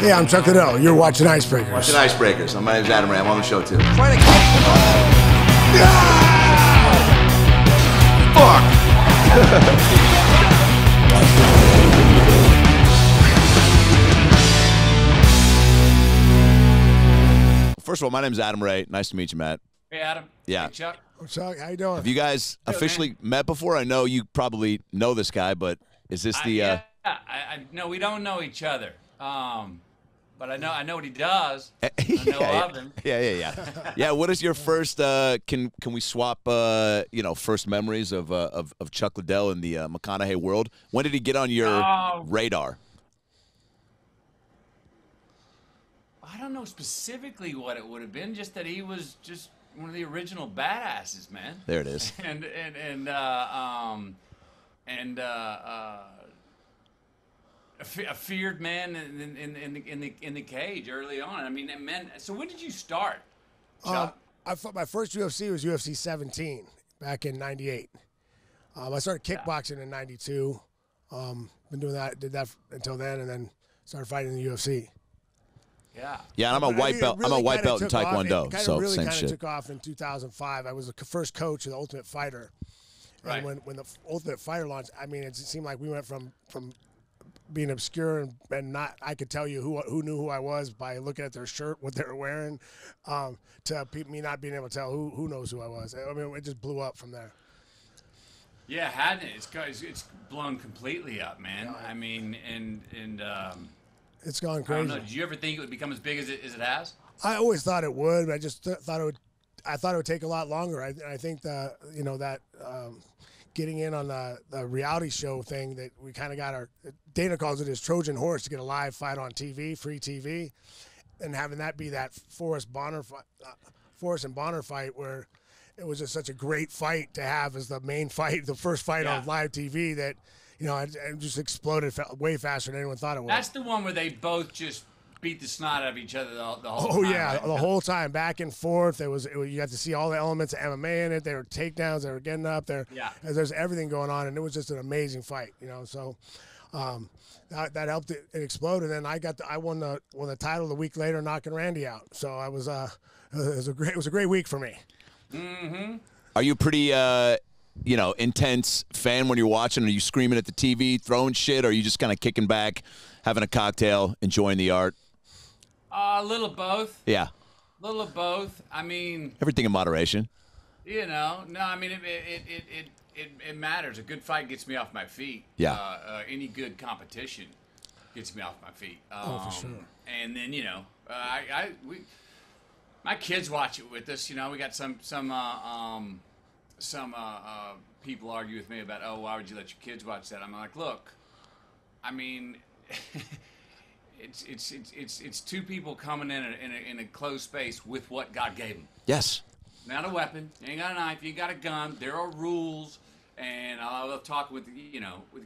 Hey, I'm Chuck Liddell. You're watching Icebreakers. Watching Icebreakers. My name's Adam Ray. I'm on the show too. Trying to catch the ball. First of all, my name's Adam Ray. Nice to meet you, Matt. Hey, Adam. Yeah. Hey, Chuck. Chuck, how you doing? Have you guys officially met before? I know you probably know this guy, but is this the? Yeah, no, we don't know each other. But I know what he does. I know of him. Yeah. Yeah. What is your first? Can we swap? First memories of Chuck Liddell in the McConaughey world. When did he get on your radar? I don't know specifically what it would have been. Just that he was just one of the original badasses, man. There it is. and a feared man in the cage early on. I mean, man. So when did you start, Chuck? I thought my first UFC was UFC 17 back in '98. I started kickboxing in '92. Been doing that, did that until then, and then started fighting in the UFC. Yeah. Yeah, and I'm a white belt. I'm a white belt in Taekwondo. So really same kind shit. of took off in 2005. I was the first coach of the Ultimate Fighter. Right. And when the Ultimate Fighter launched, I mean, it seemed like we went from being obscure and not, I could tell you who knew who I was by looking at their shirt, what they were wearing, to me not being able to tell who knows who I was. I mean, it just blew up from there. Yeah, hadn't it? It's blown completely up, man. I mean, and it's gone I crazy. don't know. Did you ever think it would become as big as it has? I always thought it would, but I just thought it would. I thought it would take a lot longer. I think that getting in on the reality show thing that we kind of got Dana calls it his Trojan horse to get a live fight on TV, free TV, and having that be that Forrest and Bonner fight where it was just such a great fight to have as the main fight, the first fight on live TV that. It just exploded way faster than anyone thought it would. That's the one where they both just beat the snot out of each other the whole time. Oh, yeah, right? the whole time, back and forth. You got to see all the elements of MMA in it. There were takedowns. They were getting up there. Yeah. There's everything going on, and it was just an amazing fight. So that helped it explode. And then I won the title the week later, knocking Randy out. So it was a great week for me. Mm-hmm. Are you pretty intense fan when you're watching? Are you screaming at the TV, throwing shit, or are you just kind of kicking back, having a cocktail, enjoying the art? A little of both. Yeah. A little of both. I mean, everything in moderation. No, I mean it matters. A good fight gets me off my feet. Yeah. Any good competition gets me off my feet. For sure. And then my kids watch it with us. We got some people argue with me about, why would you let your kids watch that? I'm like, look, I mean, it's two people coming in a closed space with what God gave them. Yes. Not a weapon. You ain't got a knife. You ain't got a gun. There are rules, and I love talking with the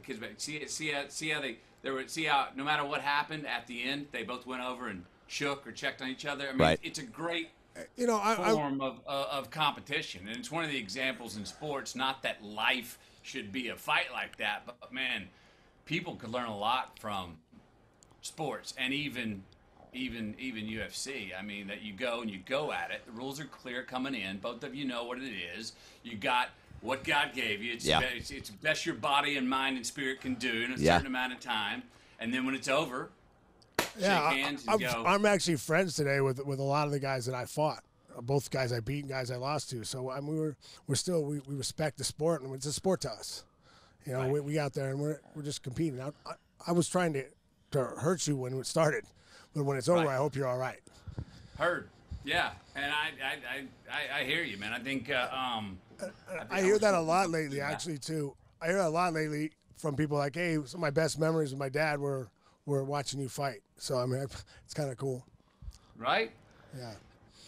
kids about it. See how no matter what happened at the end, they both went over and shook or checked on each other. I mean, It's a great. Form of competition, and it's one of the examples in sports. Not that life should be a fight like that, but man, people could learn a lot from sports and even UFC. I mean, that you go at it. The rules are clear coming in. Both of you know what it is. You got what God gave you. It's best your body and mind and spirit can do in a certain amount of time, and then when it's over. Yeah, shake hands and go. I'm actually friends today with a lot of the guys that I fought, both guys I beat and guys I lost to. So we respect the sport, and it's a sport to us. We got there and we're just competing. I was trying to hurt you when it started, but when it's over, I hope you're all right. Heard, yeah, and I hear you, man. I think I hear that a lot lately, actually too. I hear that a lot lately from people like, hey, some of my best memories with my dad were watching you fight. So, I mean, it's kind of cool. Right? Yeah.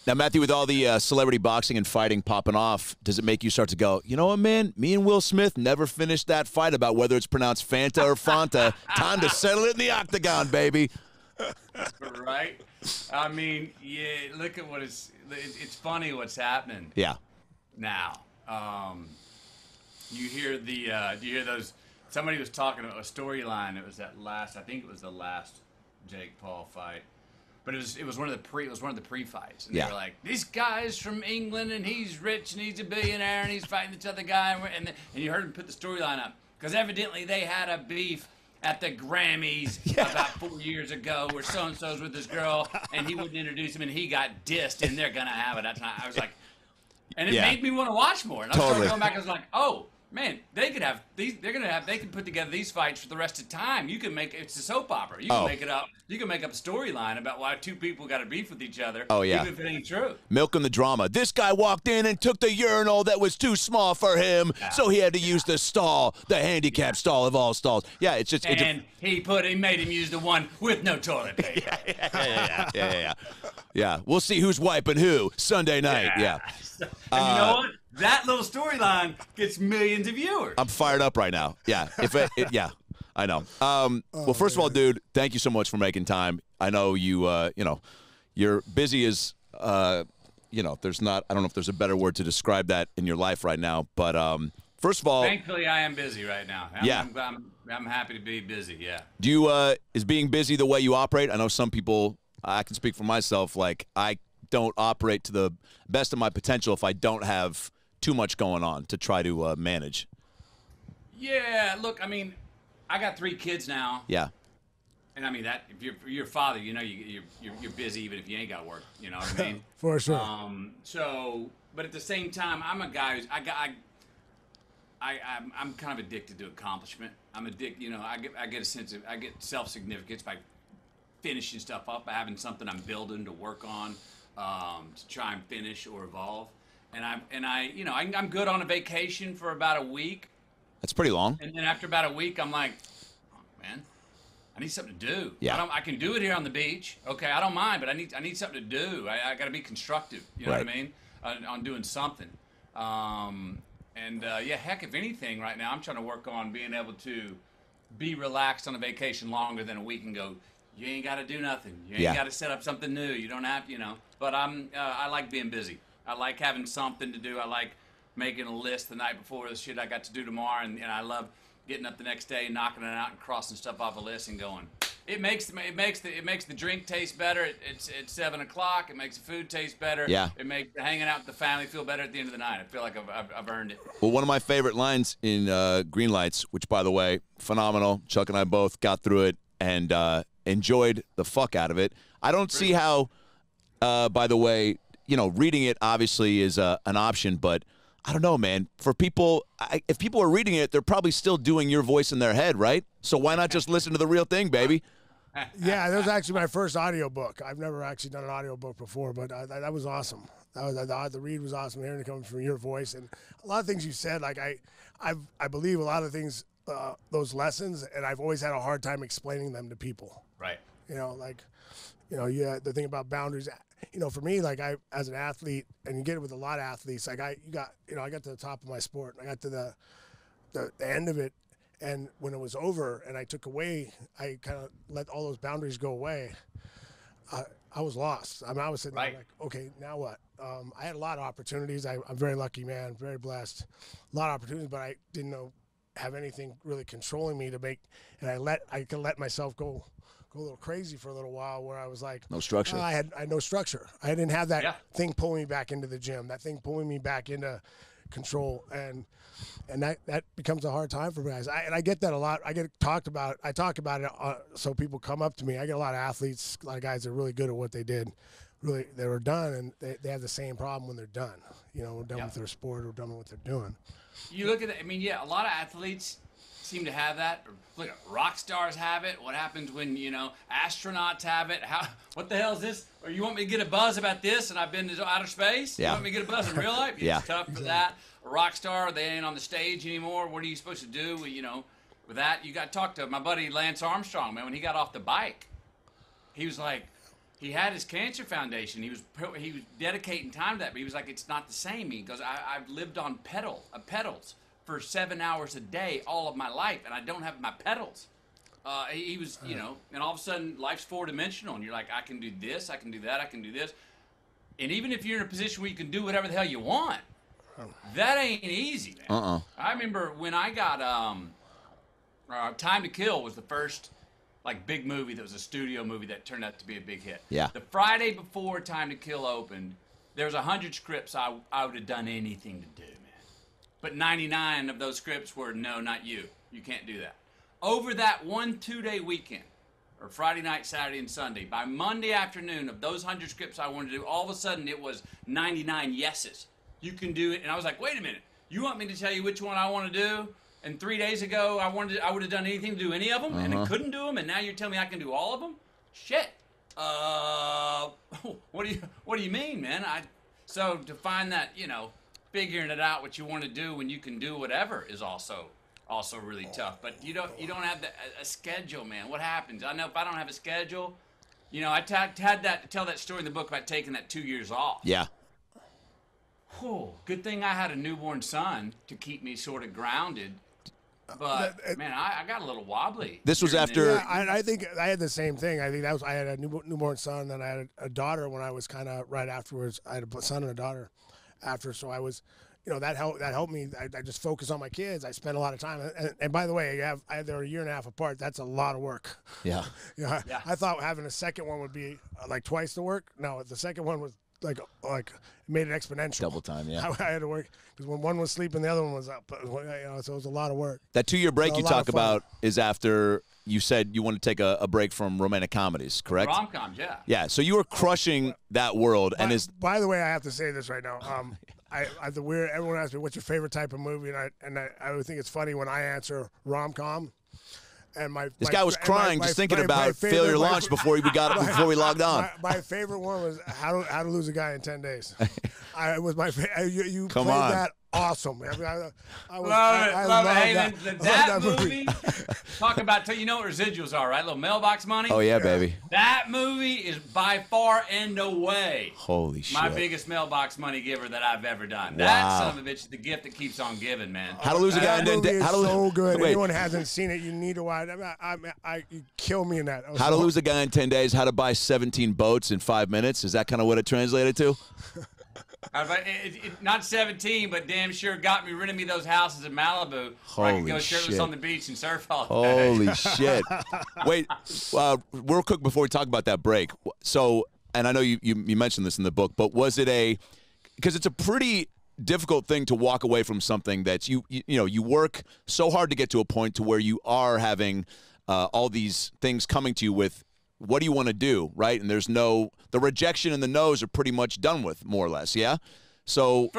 Now, Matthew, with all the celebrity boxing and fighting popping off, does it make you start to go, you know what, man? Me and Will Smith never finished that fight about whether it's pronounced Fanta or Fanta. Time to settle it in the octagon, baby. Right? I mean, look at it's funny what's happening. Yeah. Now, you hear do you hear those, somebody was talking about a storyline. It was I think it was the last Jake Paul fight. But it was one of the pre-fights. And Yeah. they were like, this guy's from England and he's rich and he's a billionaire and he's fighting this other guy. And you heard him put the storyline up. Because evidently they had a beef at the Grammys about 4 years ago where so-and-so's with this girl and he wouldn't introduce him and he got dissed and they're going to have it. I was like, and it made me want to watch more. And I started going back and I was like, oh, man, they could have these. They can put together these fights for the rest of time. You can make it's a soap opera. You can make it up. You can make up a storyline about why two people got a beef with each other. Oh yeah, even if it ain't true. Milking the drama. This guy walked in and took the urinal that was too small for him, so he had to use the stall, the handicap stall of all stalls. Yeah, it's just. And he made him use the one with no toilet paper. Yeah. We'll see who's wiping who Sunday night. Yeah. And you know what? That little storyline gets millions of viewers. I'm fired up right now. Yeah. I know. Well, first of all, dude, thank you so much for making time. I know you're busy as, there's not, I don't know if there's a better word to describe that in your life right now, but first of all. Thankfully, I am busy right now. I'm happy to be busy, yeah. Do you, is being busy the way you operate? I know some people, I can speak for myself, like I don't operate to the best of my potential if I don't have too much going on to try to manage. Yeah, look, I mean, I got 3 kids now. Yeah. And I mean that if you're a father, you know you're busy even if you ain't got work. You know what I mean? For sure. But at the same time, I'm a guy who's I'm kind of addicted to accomplishment. I'm addicted. You know, I get self-significance by finishing stuff up, by having something I'm building to work on, to try and finish or evolve. And I'm good on a vacation for about a week. That's pretty long. And then after about a week, I'm like, oh, man, I need something to do. Yeah. I can do it here on the beach. Okay, I don't mind, but I need something to do. I got to be constructive. You know what I mean? On doing something. Heck, if anything, right now I'm trying to work on being able to be relaxed on a vacation longer than a week and go. You ain't got to do nothing. You ain't got to set up something new. You don't have, But I like being busy. I like having something to do. I like making a list the night before the shit I got to do tomorrow, and I love getting up the next day, knocking it out, and crossing stuff off a list and going. It makes the drink taste better. It's 7 o'clock. It makes the food taste better. Yeah. It makes hanging out with the family feel better at the end of the night. I feel like I've earned it. Well, one of my favorite lines in Green Lights, which by the way, phenomenal. Chuck and I both got through it and enjoyed the fuck out of it. I don't see how, by the way, reading it obviously is an option, but I don't know, man. For people, if people are reading it, they're probably still doing your voice in their head, right? So why not just listen to the real thing, baby? Yeah, that was actually my first audiobook. I've never actually done an audiobook before, but that was awesome. The read was awesome, hearing it coming from your voice. And a lot of things you said, like I believe a lot of things, those lessons, and I've always had a hard time explaining them to people. Right. The thing about boundaries, for me, like as an athlete, and you get it with a lot of athletes, like I got to the top of my sport, and I got to the end of it, and when it was over and I took away, I kind of let all those boundaries go away. I was lost. I mean, I was sitting there like, okay, now what? I had a lot of opportunities. I'm very lucky, man, very blessed. A lot of opportunities, but I didn't have anything really controlling me to make, and I could let myself go a little crazy for a little while, where I was like, no structure. I had no structure. I didn't have that thing pulling me back into the gym, that thing pulling me back into control, and that becomes a hard time for guys. I get that a lot. I talk about it so people come up to me. I get a lot of athletes, a lot of guys that are really good at what they did, really they were done, and they have the same problem when they're done. We're done with their sport or done with what they're doing. You look at it. I mean, a lot of athletes seem to have that. Look, rock stars have it. What happens when astronauts have it? What the hell is this? Or you want me to get a buzz about this? And I've been to outer space. Yeah. You want me to get a buzz in real life? It's tough for that. A rock star, they ain't on the stage anymore. What are you supposed to do? With that, you got to talk to my buddy Lance Armstrong, man. When he got off the bike, he was like, he had his cancer foundation. He was dedicating time to that, but he was like, it's not the same. He goes, I've lived on pedals for 7 hours a day all of my life, and I don't have my pedals. He was, and all of a sudden life's 4-dimensional, and you're like, I can do this, I can do that, I can do this. And even if you're in a position where you can do whatever the hell you want, that ain't easy, man. I remember when I got Time to Kill was the first like big movie that was a studio movie that turned out to be a big hit. Yeah. The Friday before Time to Kill opened, there was 100 scripts I would have done anything to do, man. But 99 of those scripts were, no, not you. You can't do that. Over that 1-2-day weekend, or Friday night, Saturday, and Sunday, by Monday afternoon, of those 100 scripts I wanted to do, all of a sudden it was 99 yeses. You can do it. And I was like, wait a minute. You want me to tell you which one I want to do? And 3 days ago, I would have done anything to do any of them, and I couldn't do them, and now you're telling me I can do all of them? Shit. What do you mean, man? So to find that, figuring it out what you want to do when you can do whatever is also really tough. But you don't have a schedule, man. What happens? I know if I don't have a schedule, I had that to tell that story in the book about taking that 2 years off. Yeah. Whew, good thing I had a newborn son to keep me sort of grounded. But man, I got a little wobbly. This was after. Yeah, I think I had the same thing. I think I had a newborn son, and I had a daughter when I was kind of right afterwards. I had a son and a daughter after, so I was, that helped me. I just focused on my kids. I spent a lot of time, and by the way, they're a year and a half apart. That's a lot of work. Yeah. Yeah. I thought having a second one would be like twice the work. No, the second one was like made it exponential. Double time, yeah. I had to work because when one was sleeping, the other one was up. So it was a lot of work. That 2-year break you talk about is after you said you want to take a break from romantic comedies, correct? Rom-coms, yeah. Yeah, so you were crushing that world. By the way, I have to say this right now. Everyone asks me, what's your favorite type of movie? And I would think it's funny when I answer rom-com. And this guy was crying just thinking about Failure Launch before we logged on. My favorite one was How to Lose a Guy in 10 Days. It was my favorite. You Come played on. that awesome. I Love it. Hey, that movie. movie. Talk about, you know what residuals are, right? Little mailbox money. Oh yeah, baby. That movie is by far and away Holy shit. my biggest mailbox money giver that I've ever done. Wow. That son of a bitch is the gift that keeps on giving, man. How to Lose a Guy in 10 Days. So good. Wait. Anyone hasn't seen it, you need to watch. You kill me in that. How to Lose a Guy in 10 Days. How to Buy 17 Boats in 5 minutes. Is that kind of what it translated to? Not 17, but damn sure rented me those houses in Malibu where I could go shirtless shit. on the beach and surf all day. Holy shit. Wait, real quick before we talk about that break. So, and I know you mentioned this in the book, but was it because it's a pretty difficult thing to walk away from something that you work so hard to get to a point to where you are having all these things coming to you with, what do you want to do, right? And there's the rejection and the no's are pretty much done with, more or less, yeah? So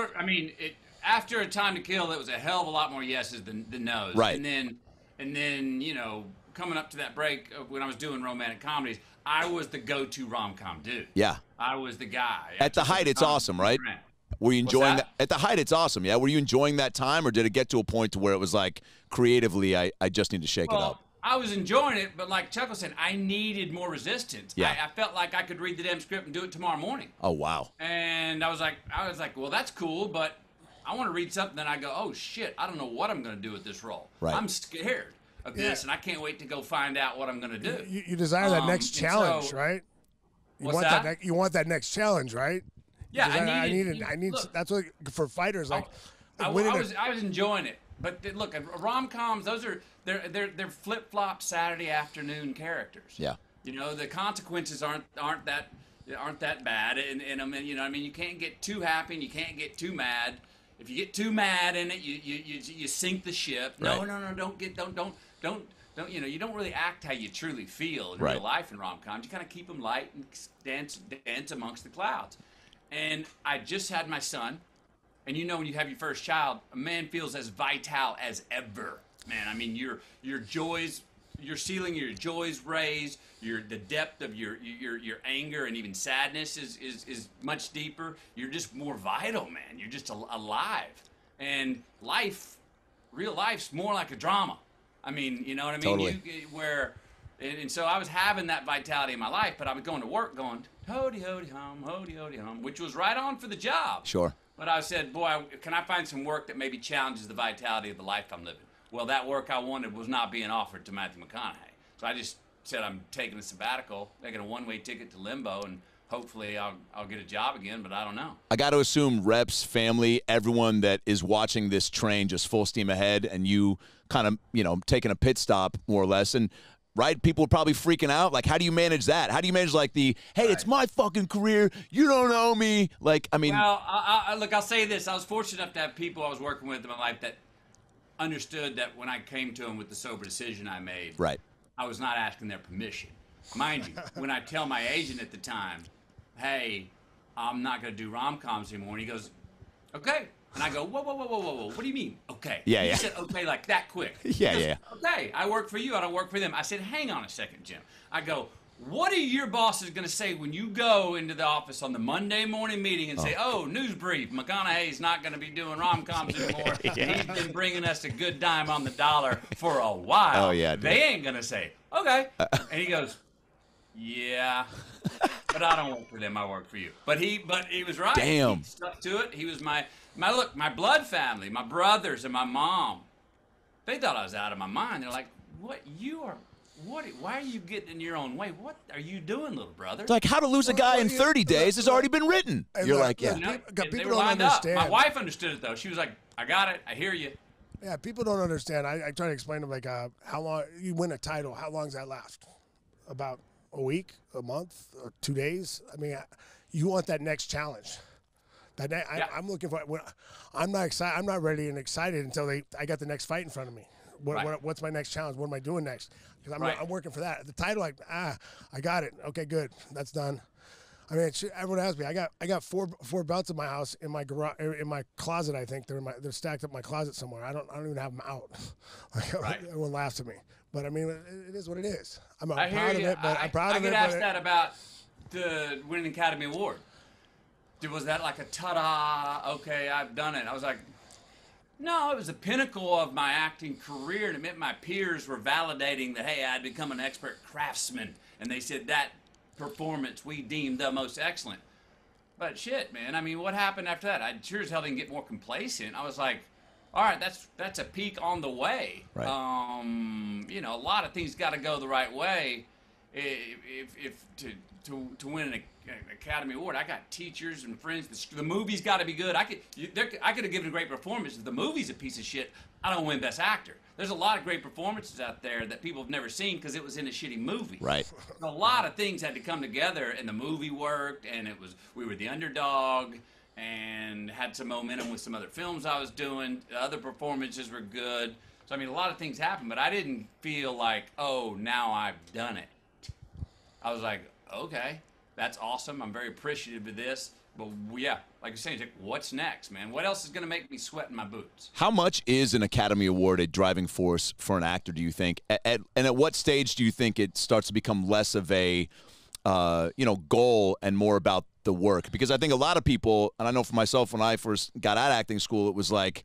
after A Time to Kill, it was a hell of a lot more yeses than no's. Right. And then coming up to that break when I was doing romantic comedies, I was the go-to rom-com dude. Yeah. I was the guy. At the height, it's awesome, right? Were you enjoying that? At the height, it's awesome, yeah? Were you enjoying that time, or did it get to a point to where it was like, creatively, I just need to shake it up? I was enjoying it, but like Chuck was saying, I needed more resistance. Yeah. I felt like I could read the damn script and do it tomorrow morning. Oh, wow. And I was like, well, that's cool, but I want to read something. Then I go, oh shit, I don't know what I'm going to do with this role. Right. I'm scared of this, and I can't wait to go find out what I'm going to do. You desire that next challenge, right? You want that next challenge, right? Yeah, I need. Look, that's what for fighters like. I was enjoying it, but look, rom-coms, they're flip-flop Saturday afternoon characters. Yeah. The consequences aren't that bad, and you can't get too happy and you can't get too mad. If you get too mad in it, you sink the ship. No, don't. You don't really act how you truly feel in real life in rom-coms. You kind of keep them light and dance amongst the clouds. And I just had my son, and when you have your first child, a man feels as vital as ever. Man, I mean, your joys, your ceiling, your joys raised. The depth of your anger and even sadness is much deeper. You're just more vital, man. You're just alive. And real life's more like a drama. I mean, you know what I mean? Totally. And so I was having that vitality in my life, but I was going to work going, hody, hum, which was right on for the job. Sure. But I said, boy, can I find some work that maybe challenges the vitality of the life I'm living? Well, that work I wanted was not being offered to Matthew McConaughey. So I just said I'm taking a sabbatical, making a one-way ticket to limbo, and hopefully I'll get a job again, but I don't know. I got to assume reps, family, everyone that is watching this train just full steam ahead, and you kind of, taking a pit stop more or less. And right? People were probably freaking out. Like, how do you manage that? How do you manage, like, hey, it's my fucking career. You don't know me. Like, I mean. Well, look, I'll say this. I was fortunate enough to have people I was working with in my life that understood that when I came to them with the sober decision I made, Right. I was not asking their permission. Mind you, when I tell my agent at the time, hey, I'm not going to do rom-coms anymore, and he goes, okay. And I go, whoa, whoa, whoa, whoa, whoa, whoa. What do you mean, okay? Yeah, He said, okay, like that quick. Yeah, He goes, yeah. Okay, I work for you, I don't work for them. I said, hang on a second, Jim. I go, what are your bosses going to say when you go into the office on the Monday morning meeting and say, oh, news brief, McConaughey's not going to be doing rom-coms anymore. He's been bringing us a good dime on the dollar for a while. Oh, yeah, dude. They ain't going to say, okay. And he goes, yeah, but I don't work for them. I work for you. But he was right. Damn. He stuck to it. He was my blood family, my brothers and my mom. They thought I was out of my mind. They're like, why are you getting in your own way? What are you doing, little brother? It's like, how to lose a guy in 30 days has already been written. You're like, yeah. People they were don't lined understand. up. My wife understood it, though. She was like, I got it. I hear you. Yeah, people don't understand. I try to explain to them, like, how long you win a title, how long does that last? About a week, a month, or 2 days? I mean, you want that next challenge. I'm looking for. I'm not excited. I'm not ready and excited until I got the next fight in front of me. What's my next challenge? What am I doing next? Because I'm working for that. The title, I got it. Okay, good. That's done. I mean, everyone asks me. I got four belts in my house, in my garage, in my closet. I think they're stacked up in my closet somewhere. I don't even have them out. Everyone laughs at me. But I mean, it is what it is. I'm proud of it. But I'm proud of it. I get asked that about the winning Academy Award. Was that like a ta-da? Okay, I've done it. I was like, no, it was the pinnacle of my acting career, and it meant my peers were validating that, hey, I'd become an expert craftsman, and they said that performance we deemed the most excellent. But shit, man, I mean, what happened after that? I sure as hell didn't get more complacent. I was like, all right, that's a peak on the way. Right. A lot of things got to go the right way. If to win an Academy Award, I got teachers and friends. The movie's got to be good. I could have given a great performance. If the movie's a piece of shit, I don't win Best Actor. There's a lot of great performances out there that people have never seen because it was in a shitty movie. Right. A lot of things had to come together, and the movie worked, and we were the underdog, and had some momentum with some other films I was doing. The other performances were good. So I mean, a lot of things happened, but I didn't feel like, oh, now I've done it. I was like, okay, that's awesome. I'm very appreciative of this. But yeah, like you're saying, like, what's next, man? What else is going to make me sweat in my boots? How much is an Academy Award a driving force for an actor, do you think? And at what stage do you think it starts to become less of a goal and more about the work? Because I think a lot of people, and I know for myself when I first got out of acting school, it was like,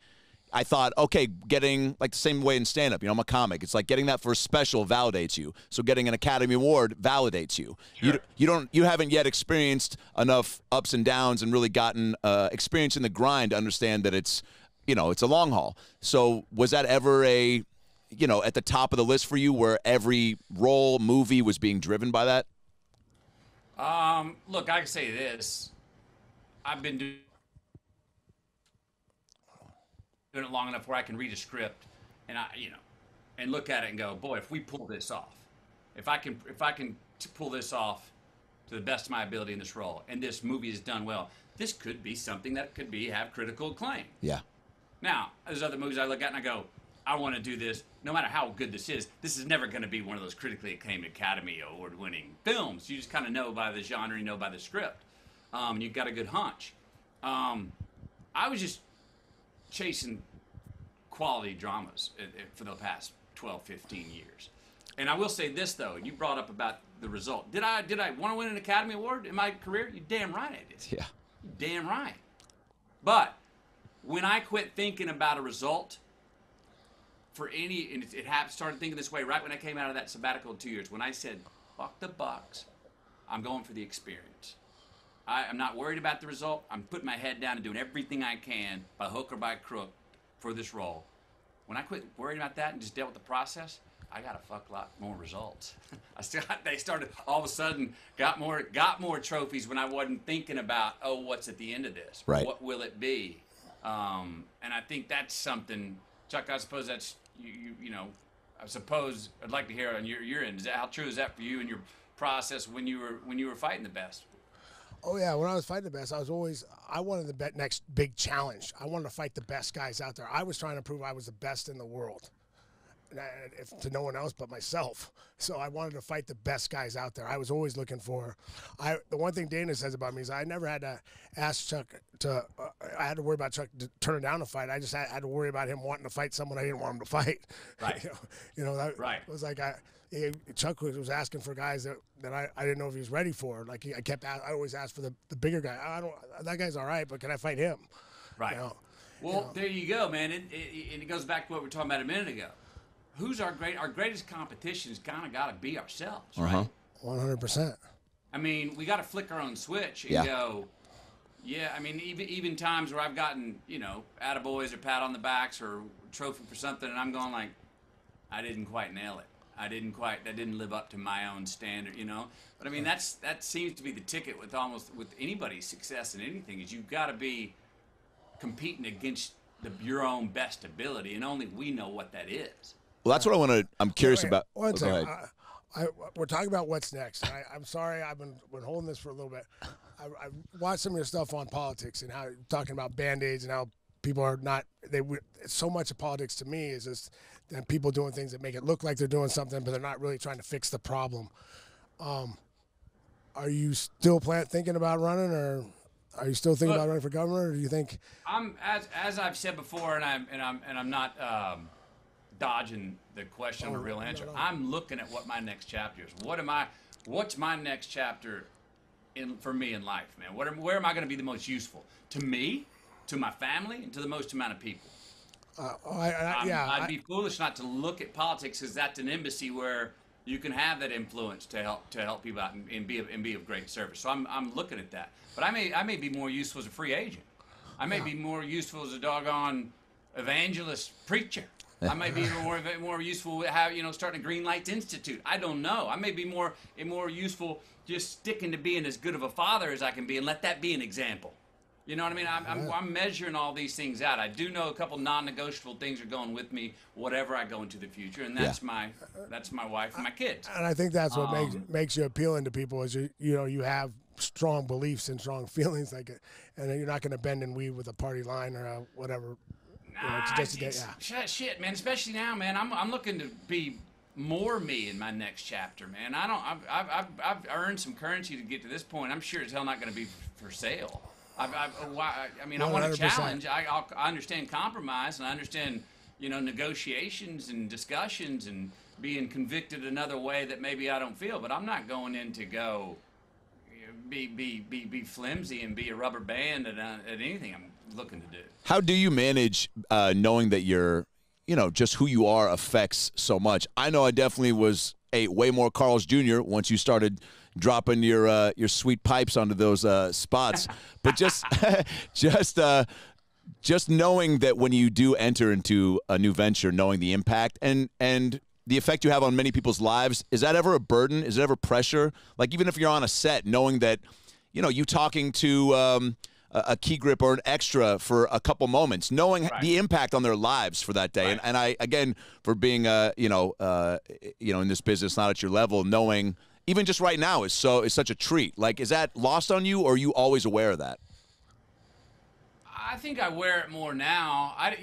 I thought, okay, getting, like the same way in stand-up, I'm a comic. It's like getting that first special validates you. So getting an Academy Award validates you. Sure. You haven't yet experienced enough ups and downs and really gotten experience in the grind to understand that it's a long haul. So was that ever at the top of the list for you where every role, movie was being driven by that? Look, I can say this. I've been doing it long enough where I can read a script and and look at it and go, boy, if we pull this off, if I can pull this off to the best of my ability in this role, and this movie is done well, this could be something that could have critical acclaim. Yeah. Now, there's other movies I look at and I go, I want to do this. No matter how good this is never going to be one of those critically acclaimed Academy Award-winning films. You just kind of know by the genre, you know by the script. You've got a good hunch. I was just chasing quality dramas for the past 12, 15 years. And I will say this, though. You brought up about the result. Did I want to win an Academy Award in my career? You're damn right I did. Yeah. You're damn right. But when I quit thinking about a result and it started thinking this way right when I came out of that sabbatical in 2 years, when I said, fuck the bucks, I'm going for the experience. I'm not worried about the result. I'm putting my head down and doing everything I can, by hook or by crook, for this role. When I quit worrying about that and just dealt with the process, I got a fuck lot more results. They started all of a sudden got more trophies when I wasn't thinking about, oh, what's at the end of this? Right. What will it be? And I think that's something, Chuck. I suppose that's I suppose I'd like to hear on your end. How true is that for you and your process when you were fighting the best? Oh yeah, when I was fighting the best, I wanted the next big challenge. I wanted to fight the best guys out there. I was trying to prove I was the best in the world, to no one else but myself. So I wanted to fight the best guys out there. I was always looking for. The one thing Dana says about me is I never had to ask Chuck to. I had to worry about Chuck to turn down a fight. I just had to worry about him wanting to fight someone I didn't want him to fight. Right. That right. was like Chuck was asking for guys that I didn't know if he was ready for. Like I always asked for the bigger guy. That guy's all right, but can I fight him? Right. There you go, man. It goes back to what we were talking about a minute ago. Who's our greatest competition has kind of got to be ourselves, right? 100%. I mean, we got to flick our own switch and go. Yeah, I mean, even times where I've gotten, attaboys or pat on the backs or trophy for something, and I'm going like, I didn't quite nail it. That didn't live up to my own standard, But I mean, that seems to be the ticket with anybody's success in anything is you've got to be competing against your own best ability, and only we know what that is. Well, that's what I'm curious about. One second. We're talking about what's next. I'm sorry, I've been holding this for a little bit. I've watched some of your stuff on politics and how you're talking about Band-Aids and how people are not. So much of politics to me is just people doing things that make it look like they're doing something, but they're not really trying to fix the problem. Are you still thinking about running, or are you still thinking about running for governor, or do you think? I'm as I've said before, and I'm not dodging the question or real answer. No. I'm looking at what my next chapter is. What's my next chapter for me in life, man? Where am I going to be the most useful to me, to my family, and to the most amount of people? I'd be foolish not to look at politics as that's an embassy where you can have that influence to help people out and be of great service. So I'm looking at that. But I may be more useful as a free agent. I may be more useful as a doggone evangelist preacher. I might be more useful starting a Green Lights Institute. I don't know. I may be more useful just sticking to being as good of a father as I can be and let that be an example. You know what I mean? I'm measuring all these things out. I do know a couple non-negotiable things are going with me, whatever I go into the future, and that's my wife and my kids. And I think that's what makes you appealing to people is you have strong beliefs and strong feelings like it, and you're not going to bend and weave with a party line or whatever. Shit, man. Especially now, man. I'm looking to be more me in my next chapter, man. I've earned some currency to get to this point. I'm sure as hell not going to be for sale. I want a challenge. I understand compromise, and I understand, negotiations and discussions and being convicted another way that maybe I don't feel. But I'm not going in to go be flimsy and be a rubber band at anything I'm looking to do. How do you manage knowing that you're, just who you are affects so much? I know I definitely ate way more Carl's Jr. once you started dropping your sweet pipes onto those spots, but just knowing that when you do enter into a new venture, knowing the impact and the effect you have on many people's lives, is that ever a burden? Is it ever pressure? Like even if you're on a set, knowing that, you talking to a key grip or an extra for a couple moments, knowing the impact on their lives for that day. Right. And I, again, for being, in this business, not at your level, knowing even just right now is such a treat. Like, is that lost on you, or are you always aware of that? I think I wear it more now. I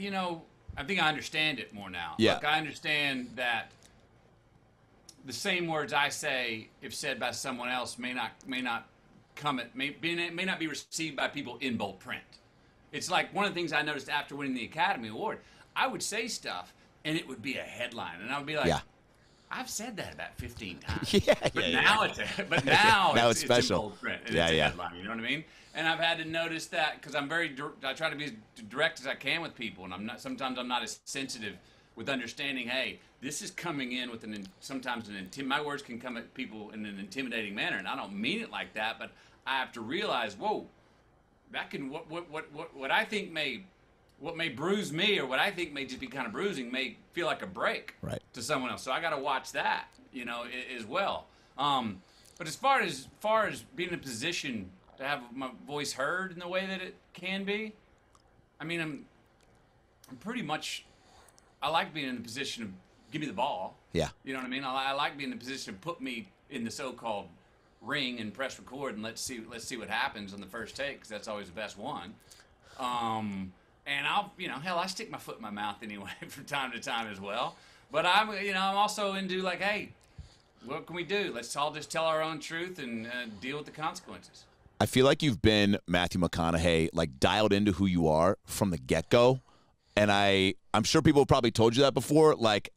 think I understand it more now. Yeah. Like, I understand that the same words I say, if said by someone else, may not be received by people in bold print. It's like one of the things I noticed after winning the Academy Award. I would say stuff, and it would be a headline, and I would be like, I've said that about 15 times. Now it's special. It's in bold print. And it's a headline, you know what I mean? And I've had to notice that because I try to be as direct as I can with people, and sometimes I'm not as sensitive with understanding, hey, this is coming in with my words can come at people in an intimidating manner, and I don't mean it like that, but I have to realize, whoa, that can what I think what may bruise me, or what I think may just be kind of bruising, may feel like a break to someone else. So I got to watch that, as well. But as far as being in a position to have my voice heard in the way that it can be, I mean, I'm pretty much. I like being in the position of give me the ball. Yeah. You know what I mean? I like being in the position to put me in the so-called ring and press record and let's see what happens on the first take, because that's always the best one. And I'll, hell, I stick my foot in my mouth anyway from time to time as well. But I'm also into like, hey, what can we do? Let's all just tell our own truth and deal with the consequences. I feel like you've been Matthew McConaughey, like dialed into who you are from the get-go. And I'm sure people have probably told you that before. Like,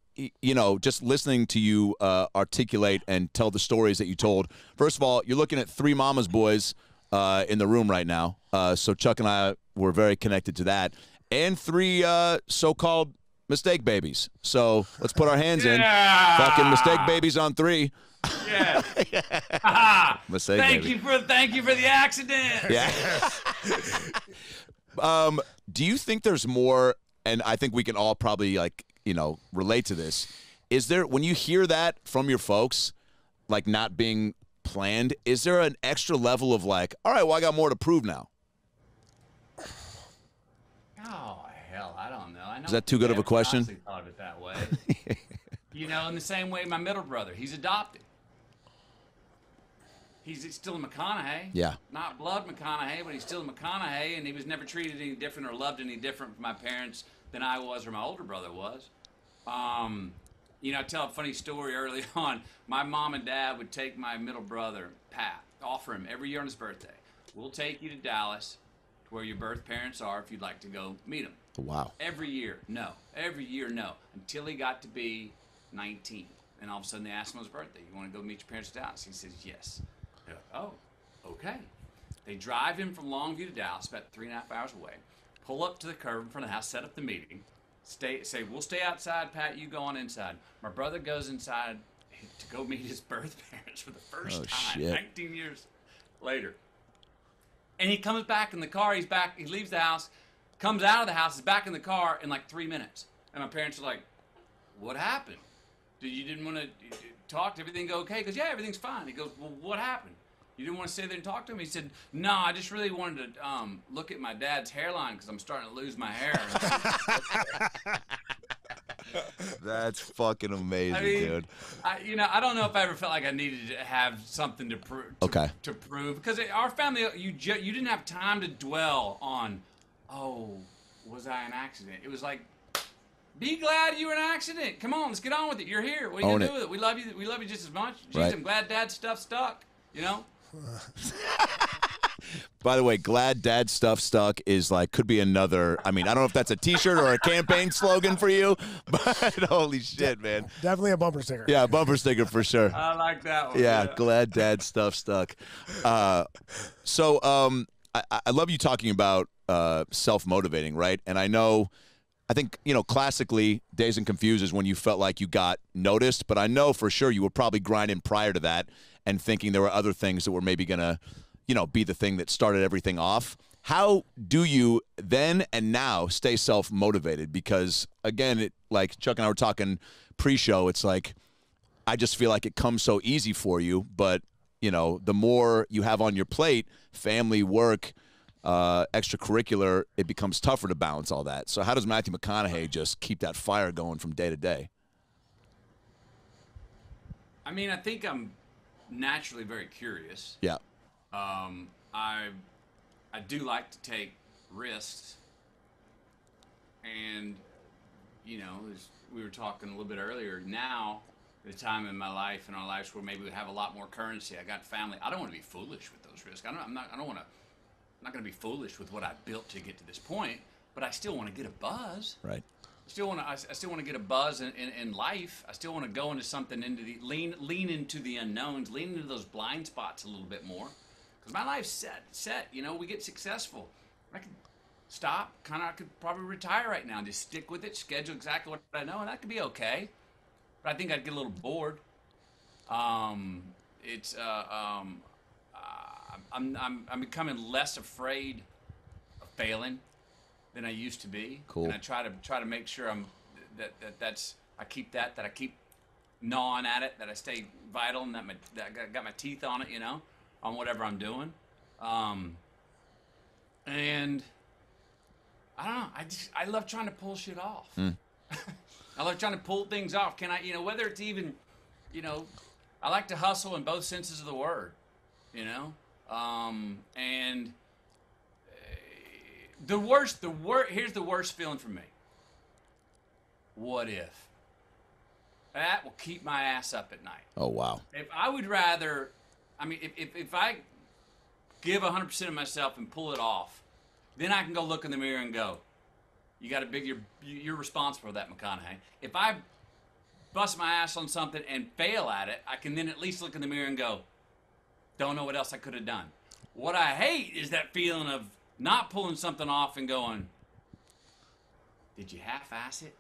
just listening to you articulate and tell the stories that you told. First of all, you're looking at 3 mama's boys in the room right now. So Chuck and I were very connected to that. And 3 so-called mistake babies. So let's put our hands in. Fucking mistake babies on 3. Yeah. Mistake thank baby. you for the accident. Yeah. Do you think there's more, and I think we can all probably relate to this. Is there, when you hear that from your folks, like not being planned, is there an extra level of like, all right, well, I got more to prove now? Oh, hell, I don't know. I know. Is that too good of a question? I thought of it that way. In the same way my middle brother, he's adopted. He's still a McConaughey. Yeah. Not blood McConaughey, but he's still a McConaughey, and he was never treated any different or loved any different from my parents than I was or my older brother was. I tell a funny story early on. My mom and dad would take my middle brother, Pat, offer him every year on his birthday. We'll take you to Dallas, to where your birth parents are, if you'd like to go meet them. Wow. Every year, no. Every year, no. Until he got to be 19. And all of a sudden they asked him on his birthday, you want to go meet your parents at Dallas? He says, yes. They're like, oh, okay. They drive him from Longview to Dallas, about 3.5 hours away, pull up to the curb in front of the house, set up the meeting, say, we'll stay outside, Pat, you go on inside. My brother goes inside to go meet his birth parents for the first time, shit. 19 years later. And he comes back in the car, he leaves the house, comes out of the house, is back in the car in like 3 minutes. And my parents are like, what happened? You didn't want to talk? Did everything go okay? He goes, yeah, everything's fine. He goes, well, what happened? You didn't want to sit there and talk to him? He said, no, I just really wanted to look at my dad's hairline because I'm starting to lose my hair. That's fucking amazing, dude. I don't know if I ever felt like I needed to have something to prove. To prove, because our family, you didn't have time to dwell on, oh, was I an accident? It was like, be glad you were an accident. Come on, let's get on with it. You're here. What are you gonna do with it? We love you. We love you just as much. Jeez, right. I'm glad Dad's stuff stuck. By the way, glad Dad's stuff stuck is like, could be another, I don't know if that's a t-shirt or a campaign slogan for you, but holy shit, man. Definitely a bumper sticker. Yeah, a bumper sticker for sure. I like that one. Yeah, glad Dad's stuff stuck. I love you talking about self-motivating, right? And I think, classically, Dazed and Confused is when you felt like you got noticed, but I know for sure you were probably grinding prior to that and thinking there were other things that were maybe going to, be the thing that started everything off. How do you then and now stay self-motivated? Because, again, like Chuck and I were talking pre-show, it's like I just feel like it comes so easy for you, but, the more you have on your plate, family, work, extracurricular, it becomes tougher to balance all that. So how does Matthew McConaughey just keep that fire going from day to day? I think I'm naturally very curious. Yeah. I do like to take risks, and as we were talking a little bit earlier, now the time in my life and our lives where maybe we have a lot more currency. I got family. I don't want to be foolish with those risks. I'm not going to be foolish with what I built to get to this point, but I still want to get a buzz. Right. I still want to get a buzz in life. I still want to go into something, lean into the unknowns, lean into those blind spots a little bit more. Because my life's set. We get successful. I could stop. I could probably retire right now and just stick with it, schedule exactly what I know, and that could be okay. But I think I'd get a little bored. I'm becoming less afraid of failing than I used to be. Cool. And I try to make sure I keep gnawing at it, that I stay vital, and that I got my teeth on it, on whatever I'm doing. And I don't know. I love trying to pull shit off. I love trying to pull things off. Can I, you know, whether it's even, you know, I like to hustle in both senses of the word, you know? And here's the worst feeling for me. What if? That will keep my ass up at night. Oh, wow. If I would rather, I mean, if I give 100% of myself and pull it off, then I can go look in the mirror and go, you got a big, you're responsible for that, McConaughey. If I bust my ass on something and fail at it, I can then at least look in the mirror and go, don't know what else I could have done. What I hate is that feeling of not pulling something off and going, did you half-ass it?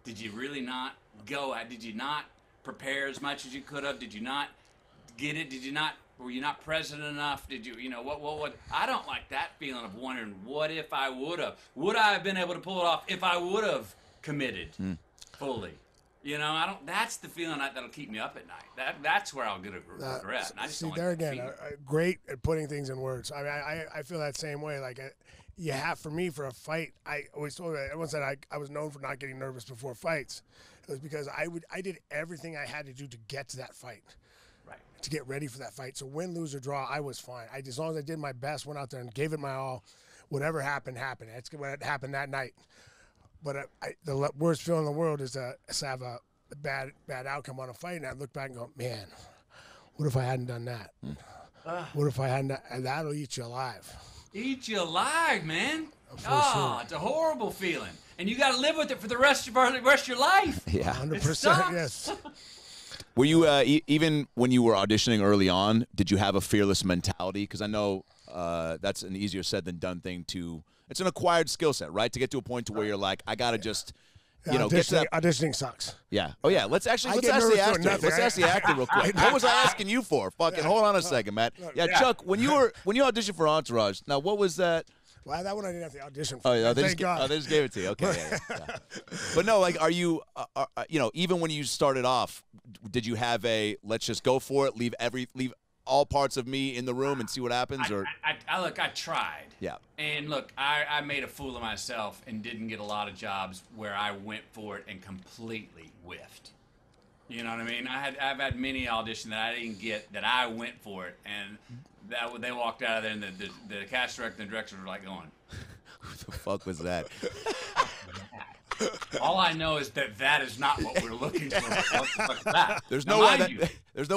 Did you really not go at? Did you not prepare as much as you could have? Did you not get it? Did you not? Were you not present enough? Did you? You know what? I don't like that feeling of wondering, what if I would have? Would I have been able to pull it off if I would have committed fully? You know, I don't. That's the feeling that'll keep me up at night. That's where I'll get a regret. And I just see, don't there like again, great at putting things in words. I mean, I feel that same way. Like, you have, for me, for a fight, I always told everyone said I was known for not getting nervous before fights. It was because I did everything I had to do to get to that fight. Right. To get ready for that fight. So win, lose, or draw, I was fine. As long as I did my best, went out there and gave it my all, whatever happened, happened. That's what happened that night. But the worst feeling in the world is to have a bad outcome on a fight, and I look back and go, man, what if I hadn't done that? What if I hadn't? And that'll eat you alive. Eat you alive, man. Sure. It's a horrible feeling, and you got to live with it for the rest of your life. Yeah, 100%. Yes. Were you even when you were auditioning early on? Did you have a fearless mentality? Because I know that's an easier said than done thing. It's an acquired skill set, right? To get to a point to where you're like, I gotta just. You know, get to that. Auditioning sucks. Yeah. Oh, yeah. Let's ask the actor. Let's ask the actor real quick. What was I asking you for? Fucking hold on a second, Matt. Yeah, Chuck. When you auditioned for Entourage, now what was that? Well, that one I didn't have to audition for. Oh, yeah, they Thank God. just gave it to you. Okay. Yeah. But no, like, are you? You know, even when you started off, did you have a let's just go for it, leave all parts of me in the room and see what happens? Or I tried. Yeah. And look, I made a fool of myself and didn't get a lot of jobs where I went for it and completely whiffed. You know what I mean? I've had many auditions that I didn't get that I went for it, and they walked out of there and the cast director and the director were like going, who the fuck was that? All I know is that is not what we're looking for. What the fuck is that? There's no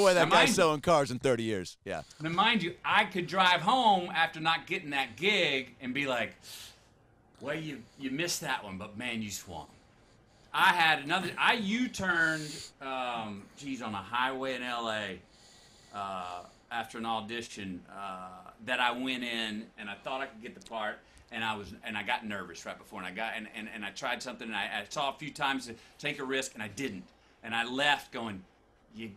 way that guy's selling cars in 30 years. Yeah. Now, mind you, I could drive home after not getting that gig and be like, well, you missed that one, but man, you swung. I U-turned, on a highway in L.A. After an audition that I went in and I thought I could get the part. And I got nervous right before, and I tried something, and I saw a few times to take a risk, and I didn't, and I left going, you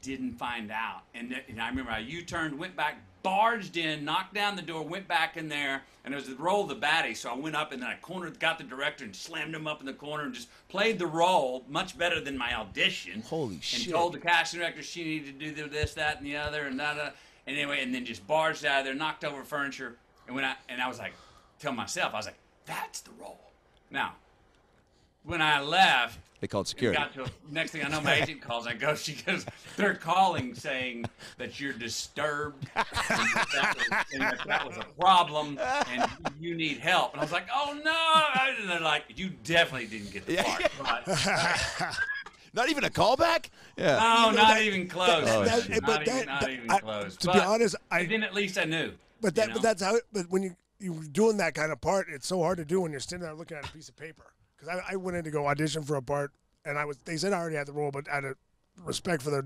didn't find out, and I remember I U-turned, went back, barged in, knocked down the door, went back in there, and it was the role of the baddie, so I went up and then I got the director and slammed him up in the corner and just played the role much better than my audition. Holy shit! And told the casting director she needed to do this, that, and the other, and and anyway, and then just barged out of there, knocked over furniture, and I was like. Tell myself, I was like, that's the role. Now, when I left, they called security. Next thing I know, my agent calls. She goes, they're calling saying that you're disturbed, and that was a problem, and you need help. And I was like, oh no! And they're like, you definitely didn't get the part. But, not even a callback? Yeah. No, not even close. Not even close. To be honest, then at least I knew. But that's how. But when you're doing that kind of part, it's so hard to do when you're sitting there looking at a piece of paper. Because I went in to go audition for a part, and they said I already had the role, but out of respect for the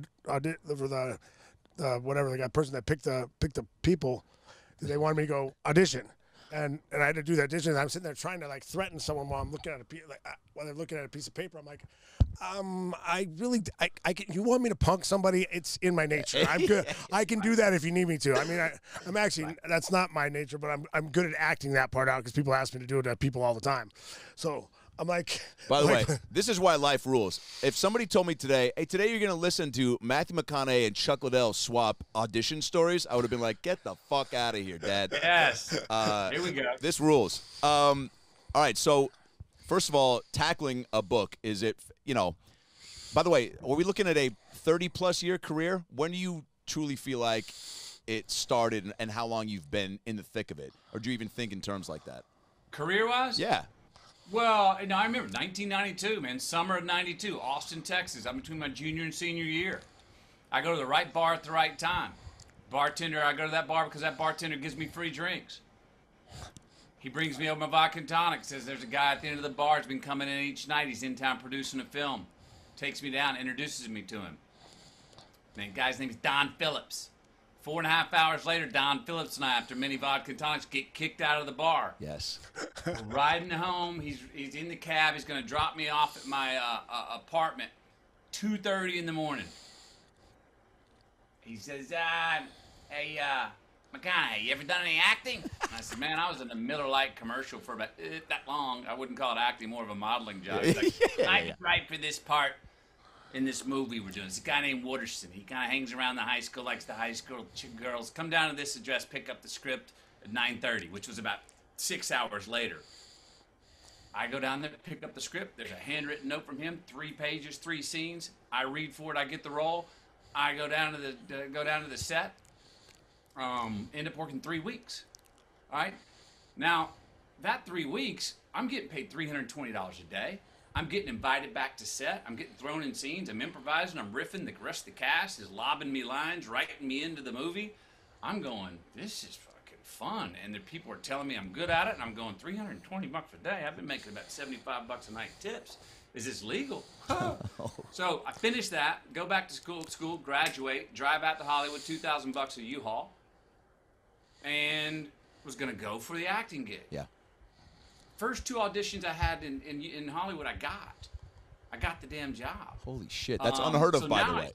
whatever the person that picked the people, they wanted me to go audition, and I had to do the audition. And I'm sitting there trying to like threaten someone while I'm looking at while they're looking at a piece of paper. I'm like, you want me to punk somebody? It's in my nature. I'm good. I can do that if you need me to. I mean, I'm actually, that's not my nature, but I'm good at acting that part out because people ask me to do it to people all the time. So I'm like. By the way, this is why life rules. If somebody told me today, hey, today you're going to listen to Matthew McConaughey and Chuck Liddell swap audition stories, I would have been like, get the fuck out of here, Dad. Yes. Here we go. This rules. All right, so first of all, tackling a book, is it, by the way, are we looking at a 30-plus year career? When do you truly feel like it started and how long you've been in the thick of it? Or do you even think in terms like that? Career-wise? Yeah. Well, I remember 1992, man, summer of 92, Austin, Texas. I'm between my junior and senior year. I go to the right bar at the right time. Bartender, I go to that bar because that bartender gives me free drinks. He brings me over my vodka and tonic, says there's a guy at the end of the bar who's been coming in each night. He's in town producing a film. Takes me down, introduces me to him. The guy's name is Don Phillips. 4.5 hours later, Don Phillips and I, after many vodka and tonics, get kicked out of the bar. Yes. We're riding home. He's in the cab. He's going to drop me off at my apartment, 2:30 in the morning. He says, hey, McConaughey, you ever done any acting? And I said, man, I was in the Miller Lite commercial for about that long. I wouldn't call it acting, more of a modeling job. He's like, I'm right for this part in this movie we're doing. It's a guy named Wooderson. He kind of hangs around the high school, likes the high school girls. Come down to this address, pick up the script at 9:30, which was about 6 hours later. I go down there, pick up the script. There's a handwritten note from him, 3 pages, 3 scenes. I read for it. I get the role. I go down to the set. End up working 3 weeks. All right. Now, that 3 weeks, I'm getting paid $320 a day. I'm getting invited back to set. I'm getting thrown in scenes. I'm improvising. I'm riffing. The rest of the cast is lobbing me lines, writing me into the movie. I'm going, this is fucking fun. And the people are telling me I'm good at it. And I'm going, $320 a day. I've been making about $75 a night tips. Is this legal? So I finish that, go back to school, graduate, drive out to Hollywood, $2,000 a U-Haul, and was going to go for the acting gig. Yeah. First 2 auditions I had in Hollywood, I got the damn job. Holy shit. That's unheard of, by the way.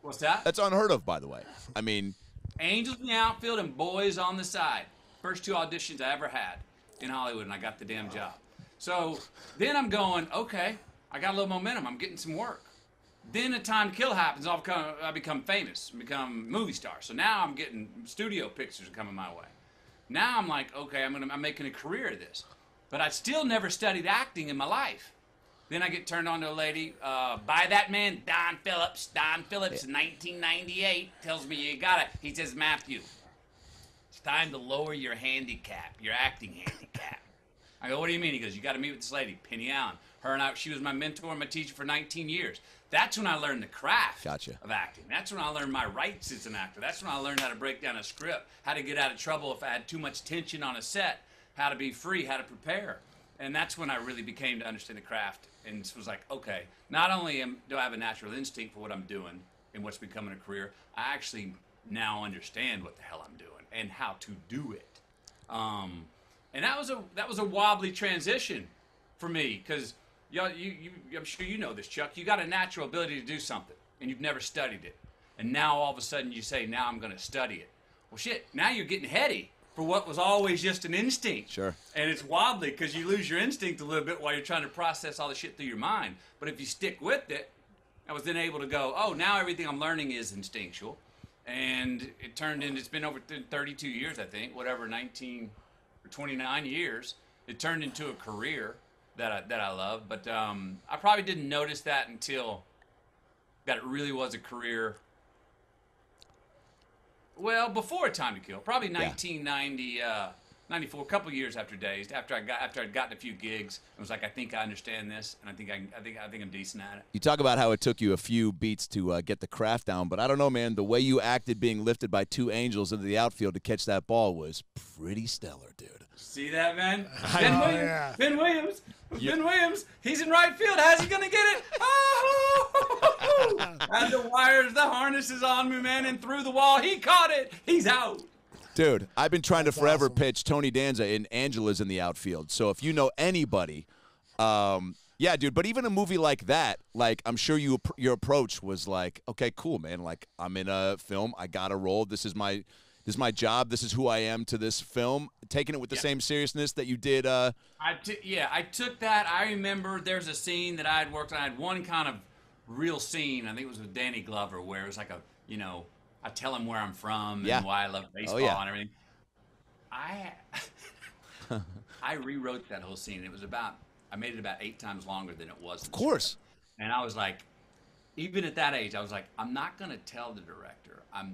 What's that? That's unheard of, by the way. I mean, Angels in the outfield and boys on the side. First 2 auditions I ever had in Hollywood, and I got the damn job. So then I'm going, okay, I got a little momentum. I'm getting some work. Then A Time to Kill happens. I become famous, become a movie star. So now I'm getting studio pictures coming my way. Now I'm like, okay, I'm making a career of this. But I still never studied acting in my life. Then I get turned on to a lady, by that man, Don Phillips. Don Phillips, in 1998, tells me you got it. He says, Matthew, it's time to lower your handicap, your acting handicap. I go, what do you mean? He goes, you got to meet with this lady, Penny Allen. Her and I, she was my mentor and my teacher for 19 years. That's when I learned the craft of acting. That's when I learned my rights as an actor. That's when I learned how to break down a script, how to get out of trouble if I had too much tension on a set, how to be free, how to prepare. And that's when I really became to understand the craft and was like, okay, not only do I have a natural instinct for what I'm doing and what's becoming a career, I actually now understand what the hell I'm doing and how to do it. And that was a wobbly transition for me because I'm sure you know this, Chuck. You got a natural ability to do something and you've never studied it. And now all of a sudden you say, now I'm going to study it. Well, shit, now you're getting heady for what was always just an instinct. Sure. And it's wobbly because you lose your instinct a little bit while you're trying to process all the shit through your mind. But if you stick with it, I was then able to go, oh, now everything I'm learning is instinctual. And it turned into, it's been over 32 years, I think, whatever, 19 or 29 years. It turned into a career that I love. But I probably didn't notice that until that it really was a career. Well, before Time to Kill, probably 1994, a couple of years after Dazed, after I'd gotten a few gigs, I was like, I think I understand this, and I think I'm decent at it. You talk about how it took you a few beats to get the craft down, but I don't know, man. The way you acted being lifted by 2 angels into the outfield to catch that ball was pretty stellar, dude. See that, man? Ben Williams, he's in right field. How's he gonna get it? Oh! Had the wires, the harnesses on me, man, and through the wall. He caught it. He's out. Dude, I've been trying to forever pitch Tony Danza in Angela's in the outfield. So if you know anybody, yeah, dude. But even a movie like that, like I'm sure your approach was like, okay, cool, man. Like I'm in a film. I got a role. This is my job. This is who I am to this film. Taking it with the same seriousness that you did. I took that. I remember there's a scene that I had worked on. I had one kind of real scene. I think it was with Danny Glover, where it was like I tell him where I'm from and why I love baseball and everything. I rewrote that whole scene. It was about I made it about 8 times longer than it was. Of course. And I was like, even at that age, I was like, I'm not going to tell the director I've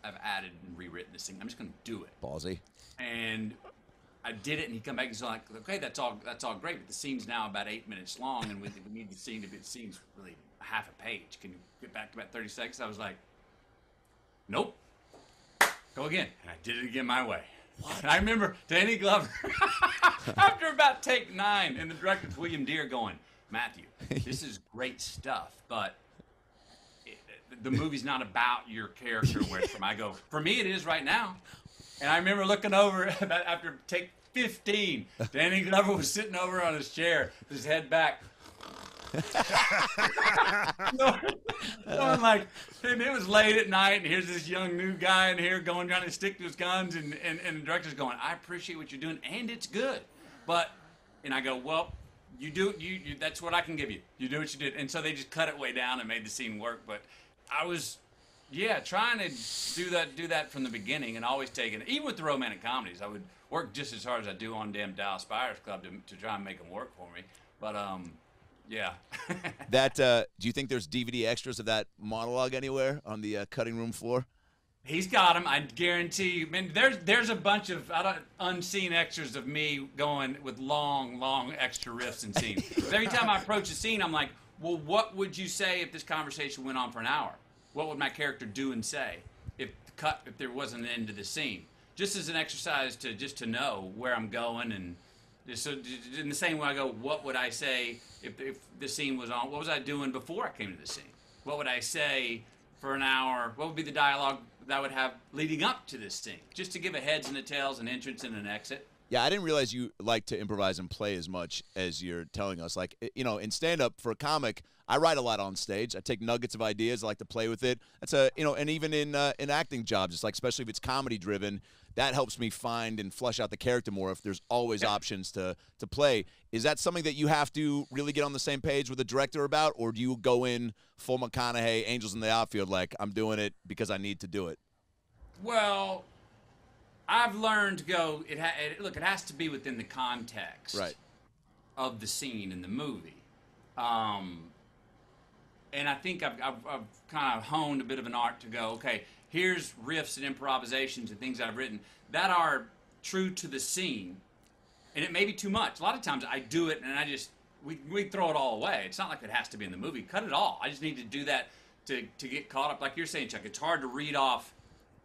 added and rewritten this thing. I'm just going to do it. Ballsy. And I did it, and he come back and he's like, okay, that's all great, but the scene's now about 8 minutes long, and we need the scene to be, the scene's really half a page. Can you get back to about 30 seconds? I was like, nope. Go again. And I did it again my way. What? And I remember Danny Glover, after about take 9, and the director's William Deere going, Matthew, this is great stuff, but the movie's not about your character where it's from. I go, for me it is right now. And I remember looking over after take 15, Danny Glover was sitting over on his chair, his head back. So I'm like, and it was late at night, and here's this young new guy in here going trying to stick to his guns, and the director's going, I appreciate what you're doing, and it's good. But, and I go, well, you that's what I can give you. You do what you did. And so they just cut it way down and made the scene work. But I was, trying to do that from the beginning, and always taking, even with the romantic comedies, I would work just as hard as I do on damn Dallas Buyers Club to try and make them work for me. But, yeah. That do you think there's DVD extras of that monologue anywhere on the cutting room floor? He's got them. I guarantee you. Man, there's a bunch of unseen extras of me going with long extra riffs and scenes. Every time I approach a scene, I'm like, well, what would you say if this conversation went on for an hour? What would my character do and say if there wasn't an end to the scene? Just as an exercise to know where I'm going, and so in the same way I go, what would I say if the scene was on? What was I doing before I came to the scene? What would I say for an hour? What would be the dialogue that I would have leading up to this scene? Just to give a heads and a tails, an entrance and an exit. Yeah, I didn't realize you like to improvise and play as much as you're telling us. Like, in stand-up for a comic, I write a lot on stage. I take nuggets of ideas. I like to play with it. That's and even in acting jobs, it's like, especially if it's comedy-driven, that helps me find and flesh out the character more if there's always options to play. Is that something that you have to really get on the same page with the director about, or do you go in full McConaughey, Angels in the Outfield, like, I'm doing it because I need to do it? Well, I've learned to go, it has to be within the context of the scene in the movie. And I think I've kind of honed a bit of an art to go, okay, here's riffs and improvisations and things I've written that are true to the scene. And it may be too much. A lot of times I do it and we throw it all away. It's not like it has to be in the movie. Cut it all. I just need to do that to get caught up. Like you're saying, Chuck, it's hard to read off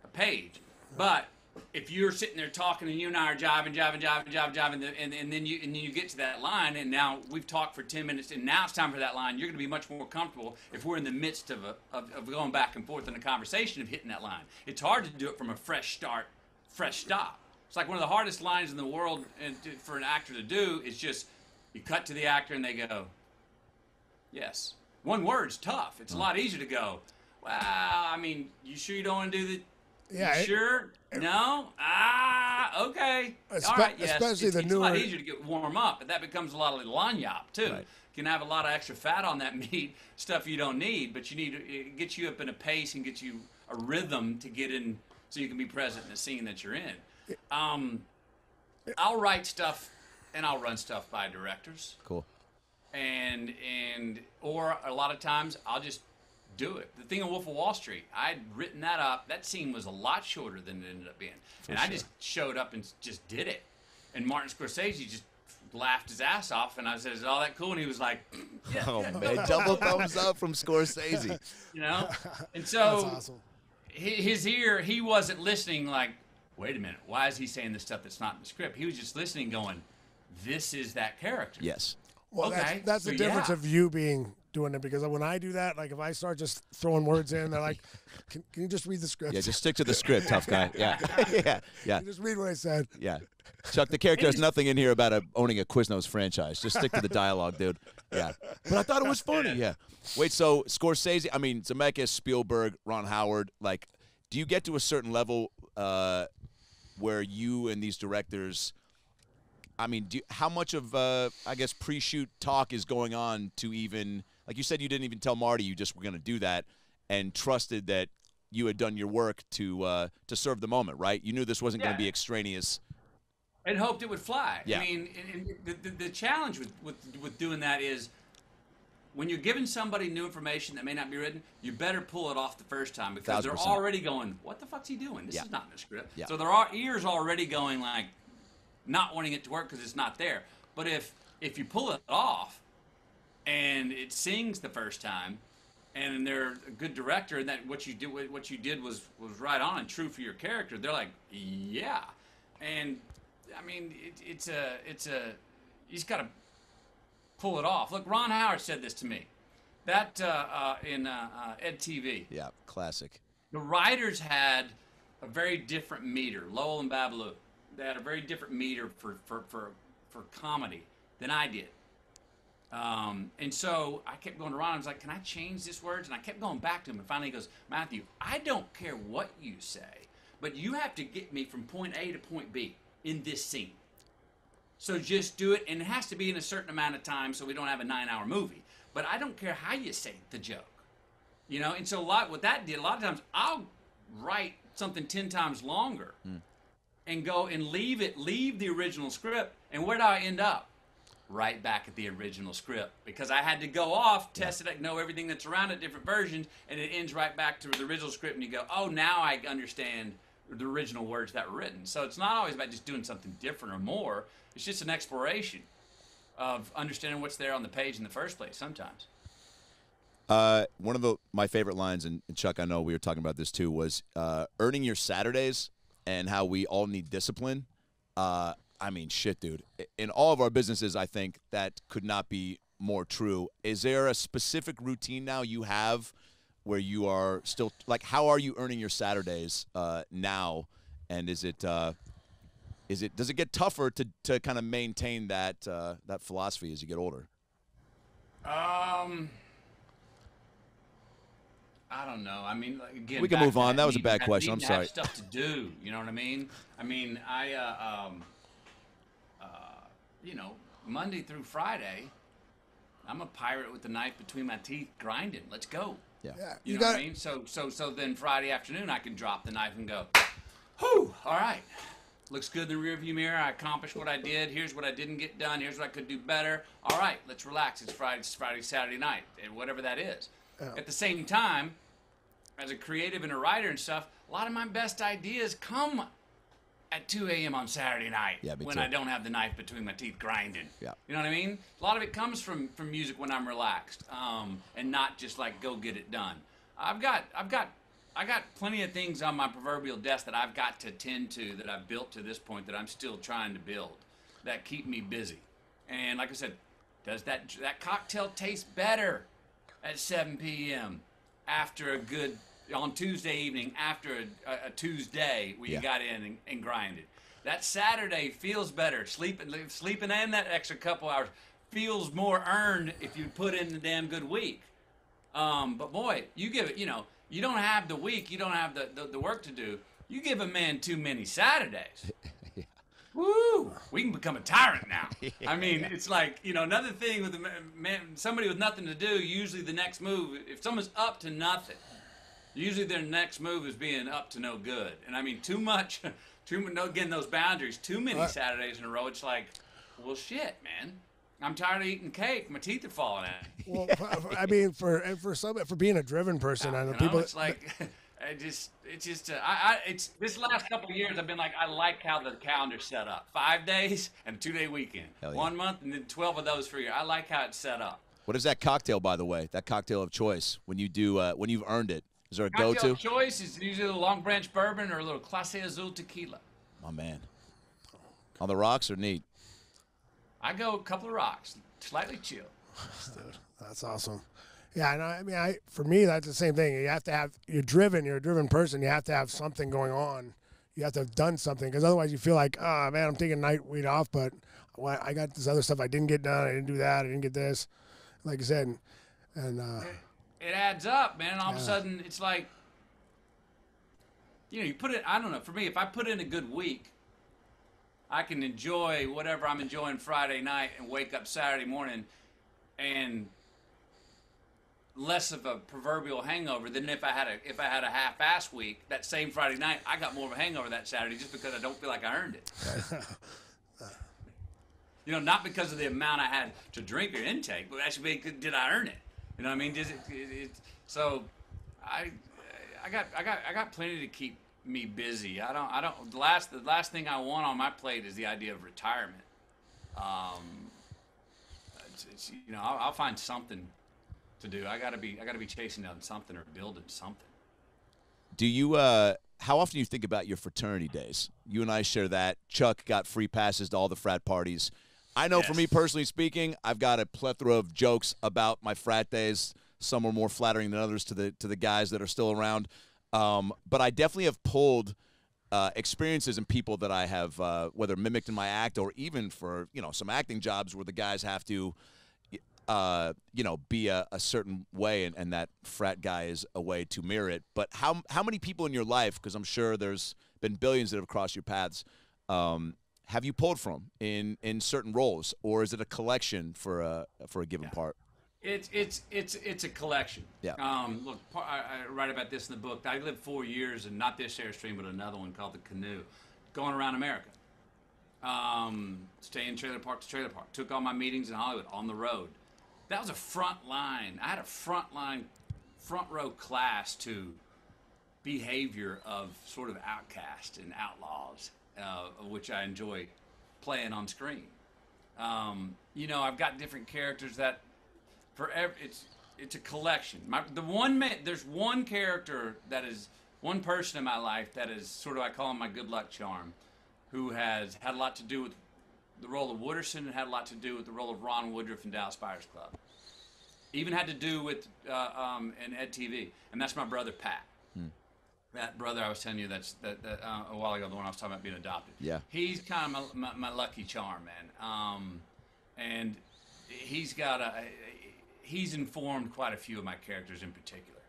a page. But if you're sitting there talking and you and I are jiving, and then you get to that line, and now we've talked for 10 minutes, and now it's time for that line, you're going to be much more comfortable if we're in the midst of going back and forth in a conversation of hitting that line. It's hard to do it from a fresh start, fresh stop. It's like one of the hardest lines in the world for an actor to do is just you cut to the actor and they go, yes. One word's tough. It's a lot easier to go, well, I mean, you sure you don't want to do the... Yeah, you sure? No? Okay. All right, yes. Especially it's a lot easier to get warm up, but that becomes a lot of lanyap, too. Right. You can have a lot of extra fat on that meat, stuff you don't need, but it gets you up in a pace and gets you a rhythm to get in so you can be present in the scene that you're in. I'll write stuff and I'll run stuff by directors. Cool. Or a lot of times I'll just do it. The thing on Wolf of Wall Street, I'd written that up. That scene was a lot shorter than it ended up being. I just showed up and just did it. And Martin Scorsese just laughed his ass off, and I said, is all that cool? And he was like, yeah. Oh, man, double thumbs up from Scorsese. And so that's awesome. His ear, he wasn't listening like, wait a minute, why is he saying this stuff that's not in the script? He was just listening going, this is that character. Yes. Well, okay. That's the difference of you doing it, because when I do that, like if I start just throwing words in, they're like, can you just read the script? Yeah, just stick to the script, tough guy. Yeah. Yeah. You just read what I said. Yeah. Chuck, the character has nothing in here about owning a Quiznos franchise. Just stick to the dialogue, dude. Yeah. But I thought it was funny. Yeah. Wait, so Scorsese, I mean, Zemeckis, Spielberg, Ron Howard, like, do you get to a certain level where you and these directors, I mean, how much of, I guess, pre-shoot talk is going on to even, like you said, you didn't even tell Marty you just were going to do that and trusted that you had done your work to serve the moment, right? You knew this wasn't going to be extraneous. and hoped it would fly. Yeah. I mean, the challenge with doing that is when you're giving somebody new information that may not be written, you better pull it off the first time because they're 1000%. already going, what the fuck's he doing? This Yeah. is not in the script. Yeah. So their ears already going like, not wanting it to work because it's not there. But if you pull it off and it sings the first time, and they're a good director, and that what you did was right on and true for your character, they're like, yeah. And I mean, it's a you just gotta pull it off. Look, Ron Howard said this to me, that in Ed TV. Yeah, classic. The writers had a very different meter, Lowell and Babaloo. They had a very different meter for comedy than I did. And so I kept going to Ron. I was like, can I change this words? And I kept going back to him. And finally he goes, Matthew, I don't care what you say, but you have to get me from point A to point B in this scene. So just do it. And it has to be in a certain amount of time so we don't have a 9-hour movie. But I don't care how you say the joke. You know? And so what that did, a lot of times I'll write something 10 times longer and go and leave the original script. And where do I end up? Right back at the original script, because I had to go off, test it, know everything that's around it, different versions, and it ends right back to the original script, and you go, oh, now I understand the original words that were written. So it's not always about just doing something different or more. It's just an exploration of understanding what's there on the page in the first place sometimes. One of my favorite lines, and Chuck, I know we were talking about this too, was earning your Saturdays and how we all need discipline. I mean, shit, dude. In all of our businesses, I think that could not be more true. Is there a specific routine now you have where you are still, like, how are you earning your Saturdays now? And does it get tougher to kind of maintain that philosophy as you get older? I don't know. I mean, again, we can move on. That was a bad question. I'm sorry. Have stuff to do. You know what I mean? I mean, you know, Monday through Friday, I'm a pirate with the knife between my teeth, grinding. Let's go. Yeah. You know what I mean? So then Friday afternoon, I can drop the knife and go, whew, all right. Looks good in the rearview mirror. I accomplished what I did. Here's what I didn't get done. Here's what I could do better. All right, let's relax. It's Friday, Saturday night, and whatever that is. Yeah. At the same time, as a creative and a writer and stuff, a lot of my best ideas come at 2 a.m. on Saturday night when I don't have the knife between my teeth grinding. Yeah. You know what I mean? A lot of it comes from music when I'm relaxed, and not just like go get it done. I got plenty of things on my proverbial desk that I've got to tend to, that I've built to this point, that I'm still trying to build, that keep me busy. And like I said, does that cocktail taste better at 7 p.m. after a good, on Tuesday evening, after a Tuesday where you got in and grinded? That Saturday feels better. Sleeping in that extra couple hours feels more earned if you put in the damn good week. But boy, you give it, you know, you don't have the week, you don't have the work to do. You give a man too many Saturdays. Woo! We can become a tyrant now. I mean, it's like, you know, another thing with somebody with nothing to do, usually the next move, if someone's up to nothing, usually their next move is being up to no good. And I mean, again, those boundaries, too many Saturdays in a row, it's like, well, shit, man. I'm tired of eating cake. My teeth are falling out. Well, I mean, for being a driven person, I know people. It's like, it's this last couple of years, I've been like, I like how the calendar's set up. 5 days and a 2-day weekend. Hell yeah. 1 month and then 12 of those for a year. I like how it's set up. What is that cocktail, by the way? That cocktail of choice when you do when you've earned it? Is there a Cocktail go-to? of choice is usually a Long Branch bourbon or a little Clase Azul tequila. My man. On the rocks or neat? I go a couple of rocks, slightly chill. Dude, that's awesome. Yeah, I mean, for me, that's the same thing. You have to have, you're a driven person. You have to have something going on. You have to have done something, because otherwise you feel like, oh, man, I'm taking night week off, but I got this other stuff I didn't get done. I didn't do that. I didn't get this. Like I said, and it adds up, man. All of a sudden, it's like, you know, you put it, I don't know, for me, if I put in a good week, I can enjoy whatever I'm enjoying Friday night and wake up Saturday morning and less of a proverbial hangover than if I had a half-ass week. That same Friday night, I got more of a hangover that Saturday just because I don't feel like I earned it. You know, not because of the amount I had to drink or intake, but actually, did I earn it? You know what I mean? So I got plenty to keep me busy. The last thing I want on my plate is the idea of retirement. You know, I'll find something to do. I gotta be chasing down something or building something. Do you how often do you think about your fraternity days? You and I share that. Chuck got free passes to all the frat parties. I know for me personally speaking, I've got a plethora of jokes about my frat days. Some are more flattering than others to the guys that are still around. But I definitely have pulled experiences and people that I have, whether mimicked in my act or even for, you know, some acting jobs where the guys have to, you know, be a certain way, and that frat guy is a way to mirror it. But how many people in your life, because I'm sure there's been billions that have crossed your paths, have you pulled from in certain roles, or is it a collection for a given part? It's a collection. Yeah. Look, I write about this in the book. I lived 4 years, and not this Airstream, but another one called the Canoe, going around America. Staying trailer park to trailer park. Took all my meetings in Hollywood on the road. That was a front line. I had a front row class to behavior of sort of outcasts and outlaws, of which I enjoy playing on screen. You know, I've got different characters that it's a collection. There's one character that is one person in my life that is sort of, I call him my good luck charm, who has had a lot to do with the role of Wooderson and had a lot to do with the role of Ron Woodruff in Dallas Buyers Club. Even had to do with in Ed TV, and that's my brother Pat. That brother I was telling you that a while ago, the one I was talking about being adopted. Yeah. He's kind of my lucky charm, man. And he's informed quite a few of my characters in particular.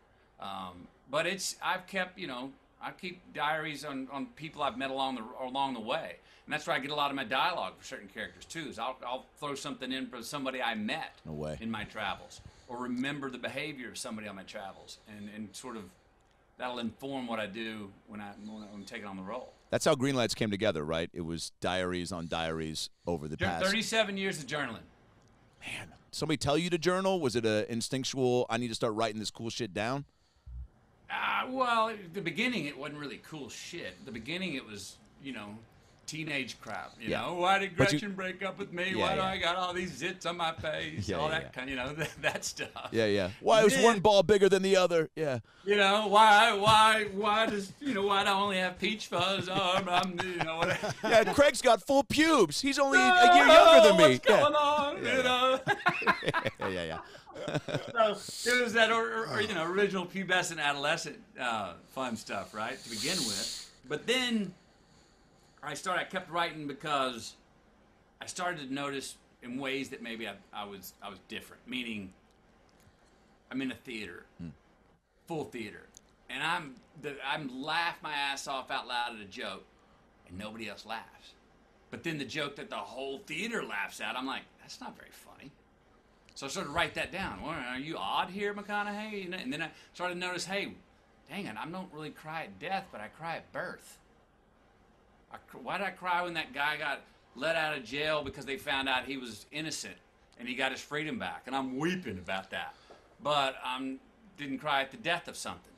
But I keep diaries on people I've met along the way. And that's where I get a lot of my dialogue for certain characters too. Is I'll throw something in for somebody I met in my travels, or remember the behavior of somebody on my travels, and sort of that'll inform what I do when I'm taking on the role. That's how Greenlights came together, right? It was diaries on diaries over the past 37 years of journaling. Man, somebody tell you to journal? Was it a instinctual, I need to start writing this cool shit down? Well, at the beginning, it wasn't really cool shit. At the beginning, it was, you know, teenage crap. You know, why did Gretchen break up with me? Why do I got all these zits on my face? All that kind, you know, that stuff. Yeah. Why was one ball bigger than the other? Yeah. You know, why does, you know, why do I only have peach fuzz? I'm you know, whatever. Yeah, Craig's got full pubes. He's only a year younger than me. What's going on? You know. Yeah. So it was that, you know, original pubescent adolescent fun stuff, right, to begin with. But then I kept writing because I started to notice in ways that maybe I was different. Meaning, I'm in a theater, full theater, and I'm laugh my ass off out loud at a joke, and nobody else laughs. But then the joke that the whole theater laughs at, I'm like, that's not very funny. So I started to write that down. Well, are you odd here, McConaughey? And then I started to notice, hey, dang it, I don't really cry at death, but I cry at birth. Why did I cry when that guy got let out of jail because they found out he was innocent and he got his freedom back? And I'm weeping about that. But I didn't cry at the death of something.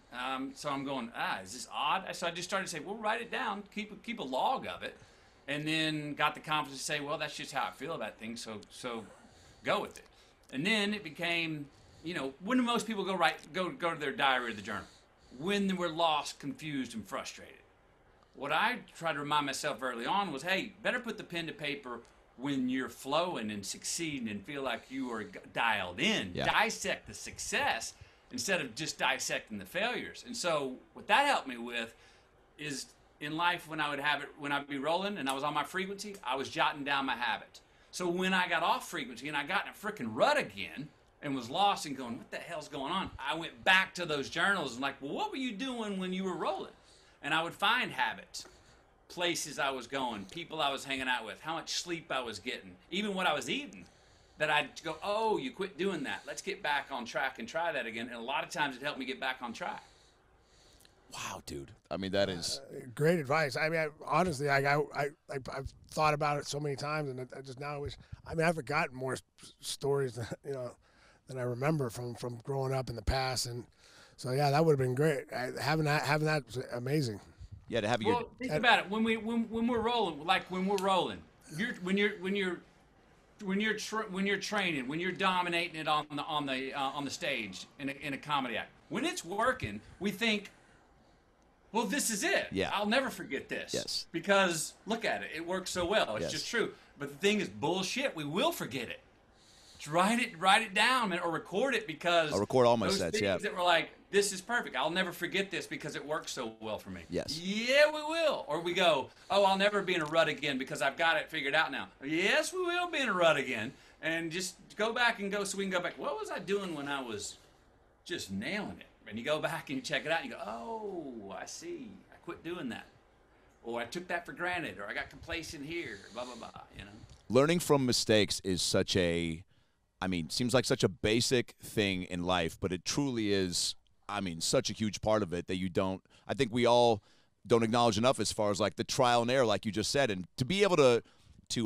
So I'm going, is this odd? So I just started to say, well, write it down, keep a log of it, and then got the confidence to say, well, that's just how I feel about things, so go with it. And then it became, you know, when do most people go to their diary or the journal? When they were lost, confused, and frustrated. What I tried to remind myself early on was, hey, better put the pen to paper when you're flowing and succeeding and feel like you are dialed in. Yeah. Dissect the success instead of just dissecting the failures. And so what that helped me with is in life when I'd be rolling and I was on my frequency, I was jotting down my habits. So when I got off frequency and I got in a freaking rut again and was lost and going, what the hell's going on? I went back to those journals and like, well, what were you doing when you were rolling? And I would find habits, places I was going, people I was hanging out with, how much sleep I was getting, even what I was eating, that I'd go, oh, you quit doing that. Let's get back on track and try that again. And a lot of times it helped me get back on track. Wow, dude. I mean, that is great advice. I mean, honestly, I've thought about it so many times, and I just now wish. I mean, I've forgotten more stories than, than I remember from growing up in the past, and so yeah, that would have been great. Having that was amazing. Yeah, to have well, think about it. When we're rolling, when you're training, when you're dominating it on the stage in a comedy act, when it's working, we think, well, this is it. Yeah. I'll never forget this. Yes. Because look at it. It works so well. It's yes. just true. But the thing is bullshit. We will forget it. Just write it down, man, or record it, because I'll record all my those sets, things yeah. that were like, this is perfect. I'll never forget this because it works so well for me. Yes. Yeah, we will. Or we go, oh, I'll never be in a rut again because I've got it figured out now. Yes, we will be in a rut again. And just go back and go, so we can go back. What was I doing when I was just nailing it? And you go back and you check it out and you go, oh, I see. I quit doing that. Or I took that for granted, or I got complacent here, blah, blah, blah, Learning from mistakes is such a, seems like such a basic thing in life, but it truly is, such a huge part of it that I think we all don't acknowledge enough, as far as like the trial and error, like you just said, and to be able to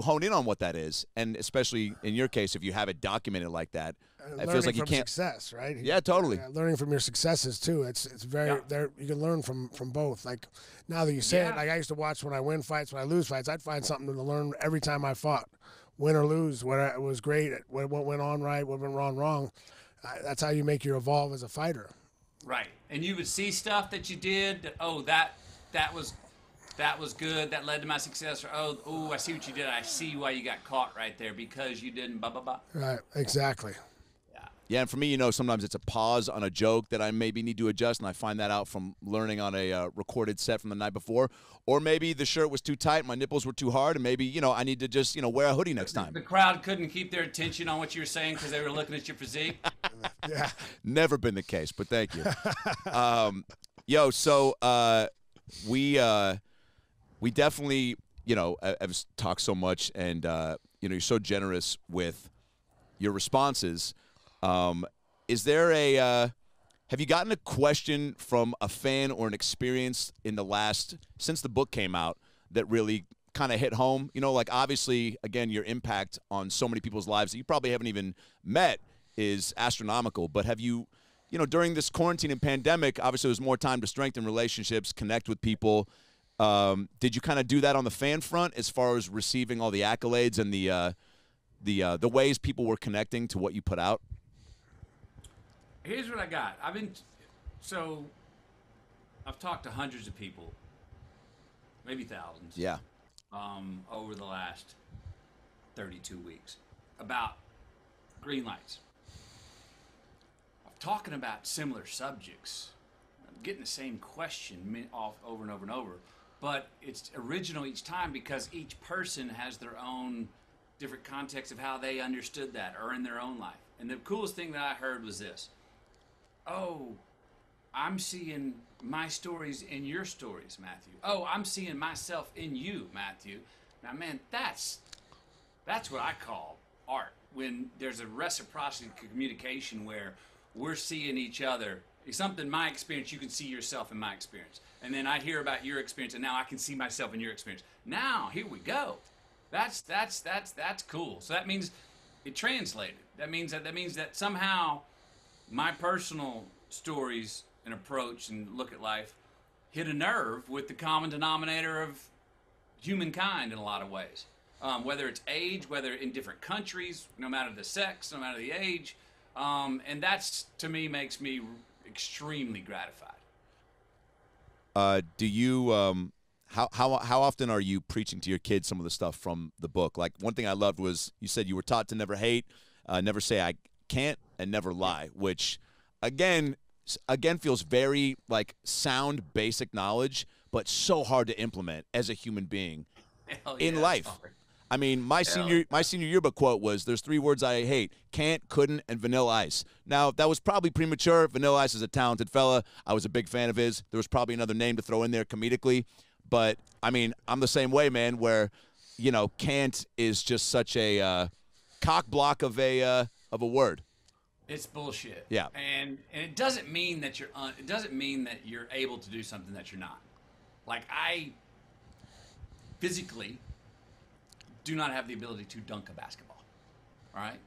hone in on what that is, and especially in your case, if you have it documented like that, it feels like you can't. Success, right? Yeah, totally. Learning from your successes too. It's very there. You can learn from both. Like now that you say it, like I used to watch when I win fights, when I lose fights, I'd find something to learn every time I fought, win or lose. What was great, what went on right, what went wrong. That's how you make you evolve as a fighter. Right, and you would see stuff that you did. That, oh, that was good. That led to my success. Or, oh, I see what you did. I see why you got caught right there because you didn't blah, blah, blah. Right, exactly. Yeah, and for me, sometimes it's a pause on a joke that I maybe need to adjust, and I find that out from learning on a recorded set from the night before. Or maybe the shirt was too tight, my nipples were too hard, and maybe, I need to just, wear a hoodie next time. The crowd couldn't keep their attention on what you were saying because they were looking at your physique. Yeah. Never been the case, but thank you. We definitely, have talked so much, and, you're so generous with your responses. Is there have you gotten a question from a fan or an experience in since the book came out that really kind of hit home? Like obviously, again, your impact on so many people's lives that you probably haven't even met is astronomical. But have you, during this quarantine and pandemic, obviously there's more time to strengthen relationships, connect with people. Did you kind of do that on the fan front as far as receiving all the accolades and the ways people were connecting to what you put out? Here's what I got. I've talked to hundreds of people, maybe thousands. Yeah. Over the last 32 weeks about green lights. I'm talking about similar subjects. I'm getting the same question over and over and over, but it's original each time because each person has their own different context of how they understood that or in their own life. And the coolest thing that I heard was this. Oh, I'm seeing my stories in your stories, Matthew. Oh, I'm seeing myself in you, Matthew. Now, man, that's what I call art. When there's a reciprocity communication where we're seeing each other. It's something in my experience, you can see yourself in my experience. And then I hear about your experience, and now I can see myself in your experience. Now, here we go. That's cool. So that means it translated. That means that somehow my personal stories and approach and look at life hit a nerve with the common denominator of humankind in a lot of ways. Whether it's age, whether in different countries, no matter the sex, no matter the age. And that's, to me, makes me extremely gratified. Do you how often are you preaching to your kids some of the stuff from the book? Like one thing I loved was you said you were taught to never hate, never say I can't, and never lie, which again feels very like sound basic knowledge, but so hard to implement as a human being in life. Hard. I mean, my senior yearbook quote was, "There's 3 words I hate: can't, couldn't, and Vanilla Ice." Now, that was probably premature. Vanilla Ice is a talented fella. I was a big fan of his. There was probably another name to throw in there comedically, but I mean, I'm the same way, man. Where, can't is just such a cock block of a word. It's bullshit. Yeah. And it doesn't mean that you're able to do something that you're not. Like, I physically do not have the ability to dunk a basketball. All right?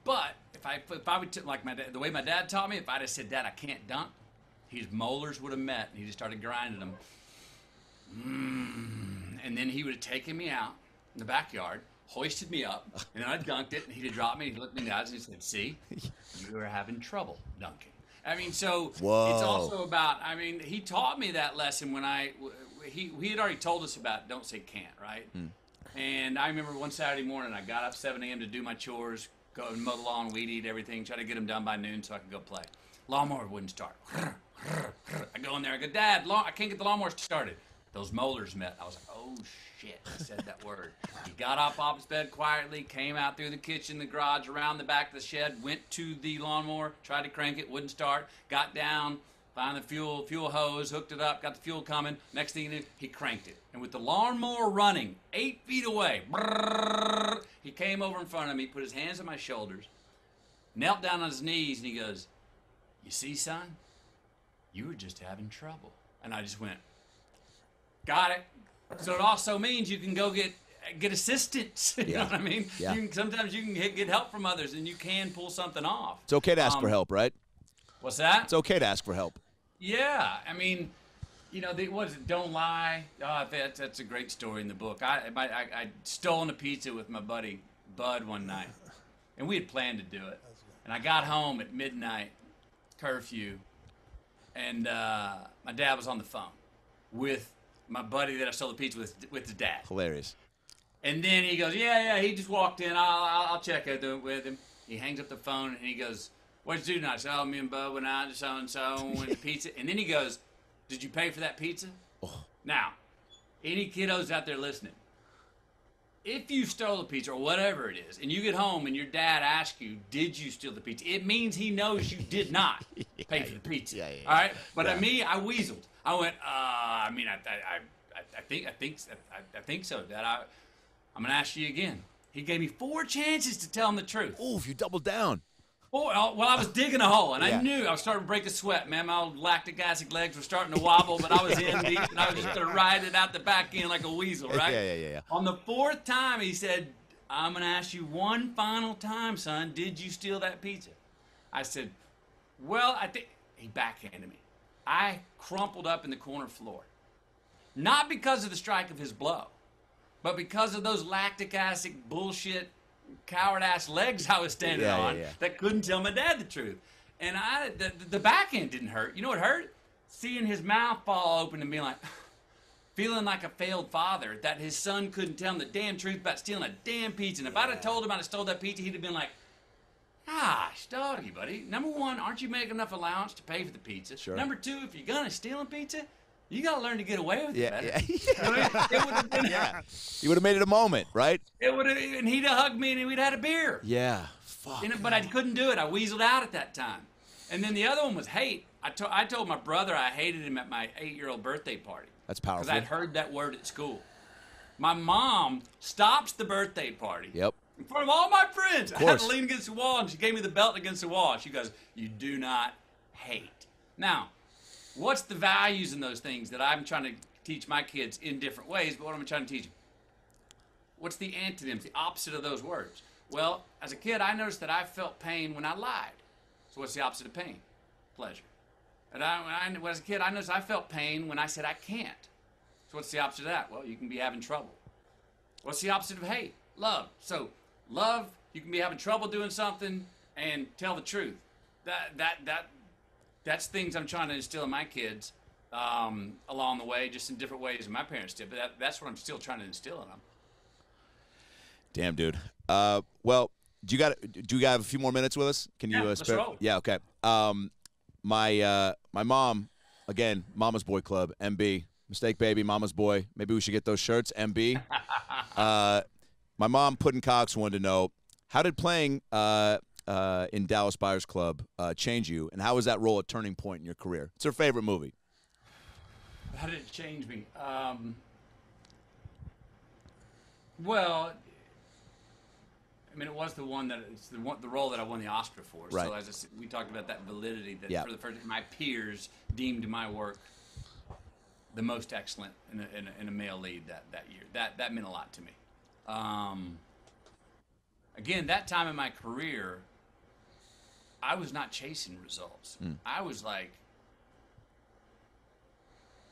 But if I would like the way my dad taught me, if I'd have said, "Dad, I can't dunk," his molars would have met, and he just started grinding them. And then he would have taken me out in the backyard, hoisted me up, and then I dunked it, and he'd have dropped me, and he looked me in the eyes, and he said, "See, you were having trouble dunking." I mean, so Whoa. It's also about, I mean, he taught me that lesson when he had already told us about don't say can't, right? And I remember one Saturday morning, I got up 7 a.m. to do my chores, go and mow the lawn, weed eat everything, try to get them done by noon so I could go play. Lawnmower wouldn't start. I go in there, I go, "Dad, I can't get the lawnmower started." Those molars met. I was like, "Oh, shit," I said that word. He got up off his bed quietly, came out through the kitchen, the garage, around the back of the shed, went to the lawnmower, tried to crank it, wouldn't start, got down, found the fuel hose, hooked it up, got the fuel coming. Next thing you knew, he cranked it. And with the lawnmower running 8 feet away, he came over in front of me, put his hands on my shoulders, knelt down on his knees, and he goes, "You see, son, you were just having trouble." And I just went, "Got it." So it also means you can go get assistance. You know what I mean? Yeah. Sometimes you can get help from others, and you can pull something off. It's okay to ask for help, right? What's that? It's okay to ask for help. Yeah, I mean, you know, what is it? Don't lie. Oh, that's a great story in the book. I stolen a pizza with my buddy Bud one night, and we had planned to do it. And I got home at midnight, curfew, and my dad was on the phone with my buddy that I stole the pizza with his dad. Hilarious. And then he goes, yeah, he just walked in. I'll check it with him. He hangs up the phone, and he goes, "What'd you do tonight?" I said, "Oh, me and Bud went out to so-and-so and the pizza." And then he goes, "Did you pay for that pizza?" Oh. Now, any kiddos out there listening, if you stole the pizza or whatever it is, and you get home and your dad asks you, "Did you steal the pizza?" it means he knows you did not pay for the pizza. Yeah. All right? But me, I weaseled. I went, I think so, Dad. I'm going to ask you again. He gave me 4 chances to tell him the truth. Oh, if you doubled down. Oh, well, I was digging a hole, and Yeah. I knew I was starting to break a sweat, man. My old lactic acid legs were starting to wobble, but I was in deep, and I was just going to ride it out the back end like a weasel, right? Yeah. On the 4th time, he said, "I'm going to ask you one final time, son. Did you steal that pizza?" I said, "Well, I think..." He backhanded me. I crumpled up in the corner floor. Not because of the strike of his blow, but because of those lactic acid bullshit coward-ass legs I was standing on that couldn't tell my dad the truth. And the back end didn't hurt. You know what hurt? Seeing his mouth fall open and being like, feeling like a failed father, that his son couldn't tell him the damn truth about stealing a damn pizza. And if I'd have told him I'd have stole that pizza, he'd have been like, "Gosh, doggy, buddy. Number 1, aren't you making enough allowance to pay for the pizza? Sure. Number 2, if you're gonna steal a pizza, you gotta learn to get away with it better." Yeah. I mean, it would have been, You would have made it a moment, right? It would have, and he'd have hugged me and we'd have had a beer. Yeah. Fuck. But I couldn't do it. I weaseled out at that time. And then the other one was hate. I told my brother I hated him at my 8-year-old birthday party. That's powerful. Because I'd heard that word at school. My mom stops the birthday party. Yep. In front of all my friends. Of I had course. to lean against the wall, and she gave me the belt against the wall. She goes, "You do not hate." Now, what's the values in those things that I'm trying to teach my kids in different ways, but what am I trying to teach them? What's the antonyms, the opposite of those words? Well, as a kid, I noticed that I felt pain when I lied. So what's the opposite of pain? Pleasure. And as a kid, I noticed I felt pain when I said I can't. So what's the opposite of that? Well, you can be having trouble. What's the opposite of hate? Love. So love, you can be having trouble doing something and tell the truth. That's things I'm trying to instill in my kids along the way, just in different ways than my parents did. But that's what I'm still trying to instill in them. Damn, dude. Well, do you have a few more minutes with us? Can you let's spare? roll. Yeah, okay. My mom, again, Mama's Boy Club, MB. Mistake Baby, Mama's Boy. Maybe we should get those shirts, MB. My mom, Puddin' Cox, wanted to know, how did playing in Dallas Buyers Club change you, and how was that role a turning point in your career? It's her favorite movie. How did it change me? Well, I mean, it was the one that it's the role that I won the Oscar for. Right. So as I said, we talked about that validity that Yeah. for the first time, my peers deemed my work the most excellent in a male lead that year. That meant a lot to me. Again, that time in my career, I was not chasing results. I was like,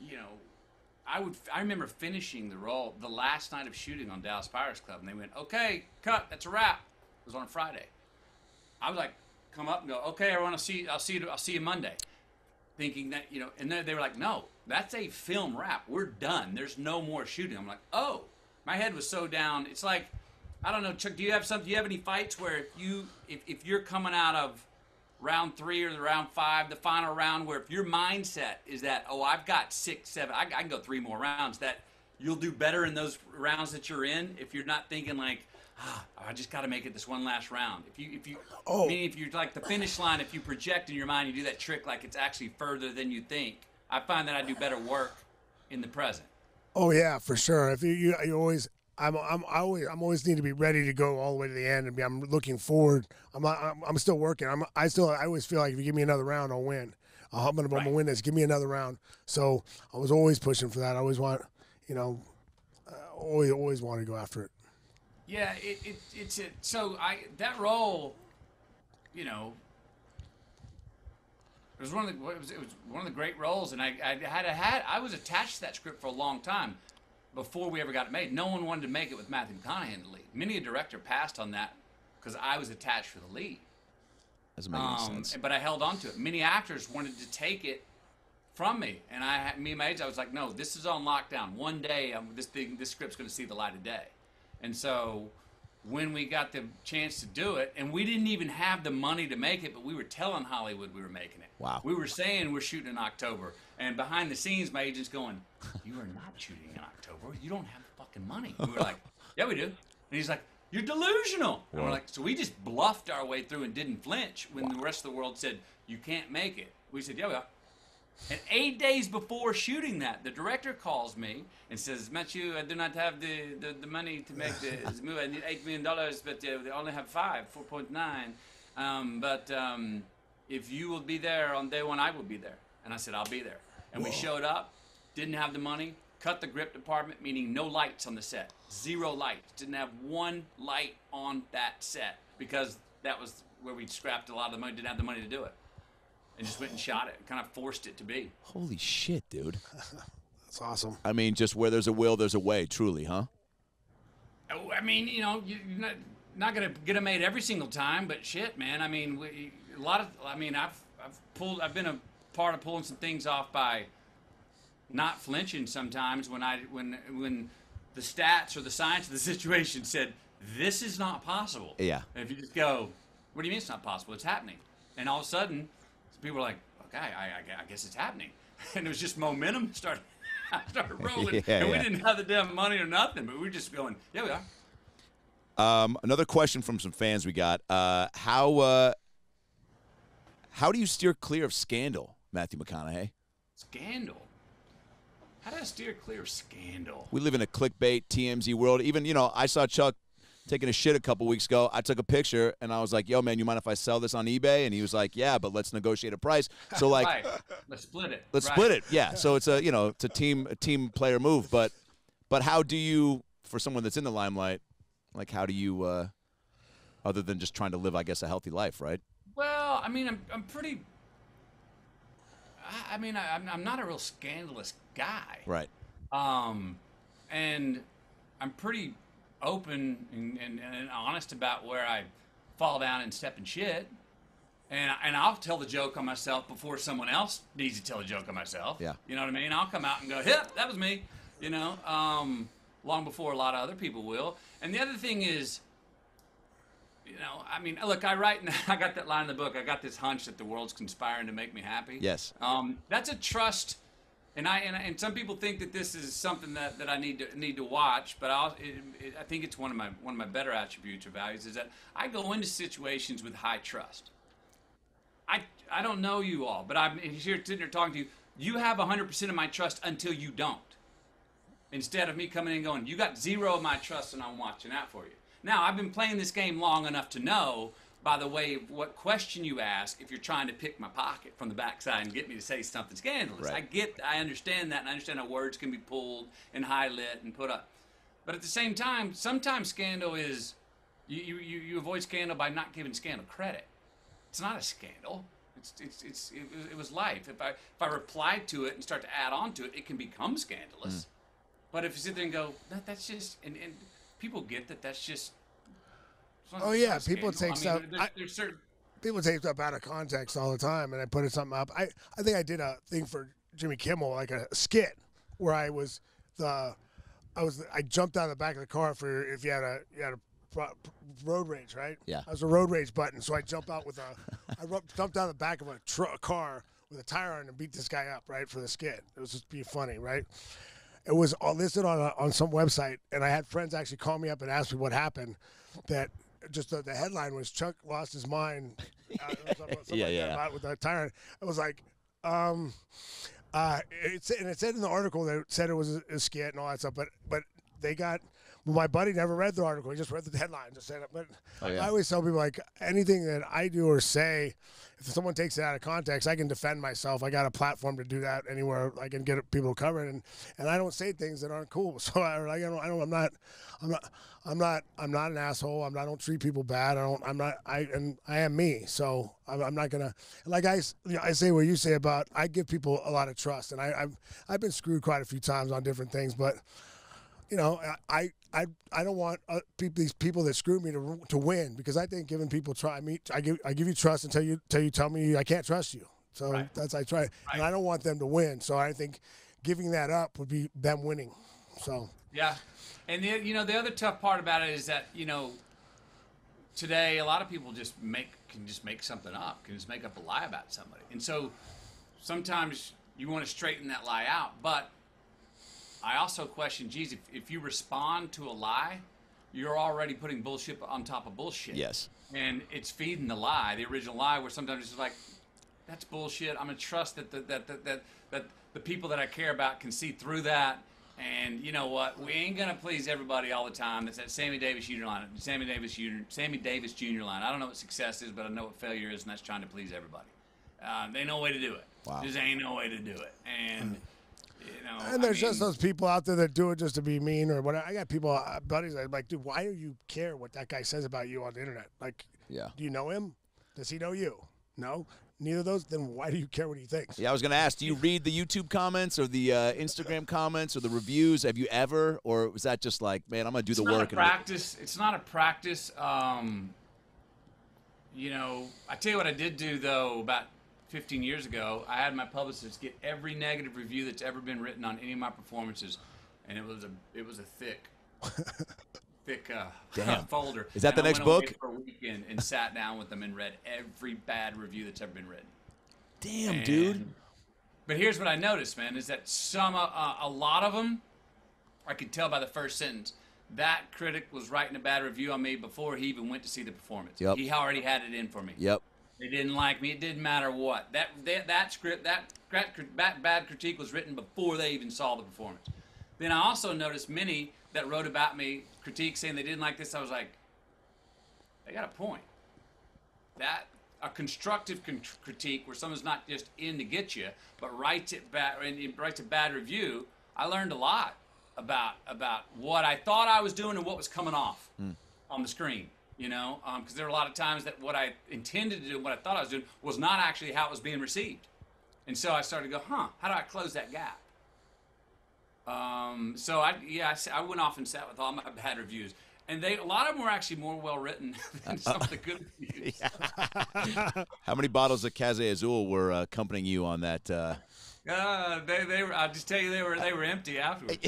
you know, I remember finishing the role the last night of shooting on Dallas Pirates Club, and they went, "Okay, cut. That's a wrap." It was on a Friday. I was like, come up and go, "Okay, everyone, I'll see you Monday," thinking that, you know, and then they were like, "No, that's a film wrap. We're done. There's no more shooting." I'm like, "Oh," my head was so down. It's like, I don't know, Chuck. Do you have any fights where if you're coming out of round 3 or the round 5, the final round, where if your mindset is that, oh, I've got 6, 7, I can go 3 more rounds, that you'll do better in those rounds that you're in if you're not thinking like, I just got to make it this one last round. Meaning if you're like the finish line, if you project in your mind, you do that trick like it's actually further than you think. I find that I do better work in the present. Oh yeah, for sure. If you always. I'm always need to be ready to go all the way to the end, and I'm looking forward. I'm still working. I always feel like if you give me another round, I'll win. I'm gonna win this. Give me another round. So I was always pushing for that. I always want, always want to go after it. Yeah, that role, you know, it was one of the great roles, and I was attached to that script for a long time. Before we ever got it made, no one wanted to make it with Matthew McConaughey in the lead. Many a director passed on that because I was attached for the lead. Doesn't make any sense. But I held on to it. Many actors wanted to take it from me, and me and my agent, I was like, no, this is on lockdown. One day, this script's going to see the light of day. And so when we got the chance to do it, and we didn't even have the money to make it, but we were telling Hollywood we were making it. Wow. We were saying we're shooting in October, and behind the scenes, my agent's going, "You are not shooting in October. You don't have the fucking money." We were like, "Yeah, we do." And he's like, "You're delusional." And we're like, so we just bluffed our way through and didn't flinch when the rest of the world said, "You can't make it." We said, "Yeah, we are." And 8 days before shooting that, the director calls me and says, "Matthew, I do not have the money to make this movie. I need $8 million, but they only have 4.9. But if you will be there on day 1, I will be there." And I said, "I'll be there." And we showed up, didn't have the money, cut the grip department, meaning no lights on the set. 0 lights. Didn't have 1 light on that set because that was where we scrapped a lot of the money, didn't have the money to do it. And just went and shot it, kind of forced it to be. Holy shit, dude. That's awesome. I mean, just where there's a will, there's a way, truly, huh? I mean, you know, you're not gonna get them made every single time, but shit, man. I mean, I've been a part of pulling some things off by not flinching sometimes when the stats or the science of the situation said this is not possible. Yeah. And if you just go, "What do you mean it's not possible? It's happening," and all of a sudden, people were like, "Okay, I guess it's happening," and it was just momentum started rolling, and we didn't have the damn money or nothing, but we were just going, "Yeah, we are." Another question from some fans we got. How do you steer clear of scandal, Matthew McConaughey? Scandal? How do I steer clear of scandal? We live in a clickbait, TMZ world. Even, I saw Chuck taking a shit a couple weeks ago. I took a picture, and I was like, "Yo, man, you mind if I sell this on eBay?" And he was like, "Yeah, but let's negotiate a price." So, like, right. Let's split it. Let's split it. Yeah. So it's it's a team player move. But how do you, for someone that's in the limelight, like, how do you, other than just trying to live, I guess, a healthy life, right? Well, I mean, I'm pretty. I mean, I'm not a real scandalous guy. Right. And I'm pretty open and honest about where I fall down and step in shit. And I'll tell the joke on myself before someone else needs to tell a joke on myself. Yeah. You know what I mean? I'll come out and go, "Yep, that was me," long before a lot of other people will. And the other thing is, I mean, look, I got that line in the book. I got this hunch that the world's conspiring to make me happy. Yes. That's a trust. And some people think that this is something that I need to watch, but I think it's one of my better attributes or values is that I go into situations with high trust. I don't know you all, but I'm here sitting here talking to you. You have 100% of my trust until you don't. Instead of me coming in and going, "You got 0 of my trust, and I'm watching out for you." Now, I've been playing this game long enough to know, by the way, what question you ask, if you're trying to pick my pocket from the backside and get me to say something scandalous. Right. I understand that, and I understand how words can be pulled and highlit and put up. But at the same time, sometimes scandal is, you avoid scandal by not giving scandal credit. It's not a scandal. It was life. If I reply to it and start to add on to it, it can become scandalous. But if you sit there and go, that's just, and people get that that's just. Oh yeah, people take stuff. There's certain. People take stuff out of context all the time, and I put something up. I think I did a thing for Jimmy Kimmel, like a skit, where I jumped out of the back of the car for if you had a road rage, right? Yeah. I was a road rage button, so I jumped out with jumped out of the back of a car with a tire on and beat this guy up, right, for the skit. It was just being funny, right? It was all listed on some website, and I had friends actually call me up and ask me what happened. That just the headline was Chuck lost his mind. Something about with the tire. It was like, it said in the article that it said it was a skit and all that stuff, but they got. Well, my buddy never read the article. He just read the headline. Just said it. But I always tell people, like, anything that I do or say, if someone takes it out of context, I can defend myself. I got a platform to do that anywhere. I can get people covered, and I don't say things that aren't cool. So I'm not an asshole. I don't treat people bad. I am me. So I'm not gonna, like I say what you say about, I give people a lot of trust, and I've been screwed quite a few times on different things, but. You know, I don't want these people that screw me to win, because I think giving people I give you trust until you tell me I can't trust you. So that's I try, and I don't want them to win. So I think giving that up would be them winning. So yeah, and the other tough part about it is that today a lot of people can just make something up, can just make up a lie about somebody, and so sometimes you want to straighten that lie out, but. I also question, geez, if you respond to a lie, you're already putting bullshit on top of bullshit. Yes. And it's feeding the lie, the original lie, where sometimes it's just like, that's bullshit. I'm going to trust that the people that I care about can see through that. And you know what? We ain't going to please everybody all the time. That's that Sammy Davis Jr. line. Sammy Davis Jr. line. I don't know what success is, but I know what failure is, and that's trying to please everybody. There ain't no way to do it. Wow. There just ain't no way to do it. And... And there's just those people out there that do it just to be mean or whatever. I got people, buddies, that are like, dude, why do you care what that guy says about you on the internet? Like, do you know him? Does he know you? No? Neither of those? Then why do you care what he thinks? Yeah, I was going to ask, do you read the YouTube comments or the Instagram comments or the reviews? Have you ever? Or was that just like, man, I'm going to do the work? It's not a practice. I tell you what I did do, though, about 15 years ago, I had my publicist get every negative review that's ever been written on any of my performances, and it was a thick folder. Is that the next book? For a weekend and sat down with them and read every bad review that's ever been written. Damn, dude. But here's what I noticed, man, is that a lot of them, I could tell by the first sentence, that critic was writing a bad review on me before he even went to see the performance. Yep. He already had it in for me. Yep. They didn't like me. It didn't matter what. That script, that bad critique was written before they even saw the performance. Then I also noticed many that wrote about me, critiques saying they didn't like this. I was like, they got a point. That a constructive critique where someone's not just in to get you, but writes a bad review. I learned a lot about what I thought I was doing and what was coming off on the screen. Because there were a lot of times that what I intended to do, what I thought I was doing, was not actually how it was being received. And so I started to go, how do I close that gap? So I went off and sat with all my bad reviews. And a lot of them were actually more well-written than some of the good reviews. How many bottles of Casey Azul were accompanying you on that? They were, I'll just tell you, they were empty afterwards.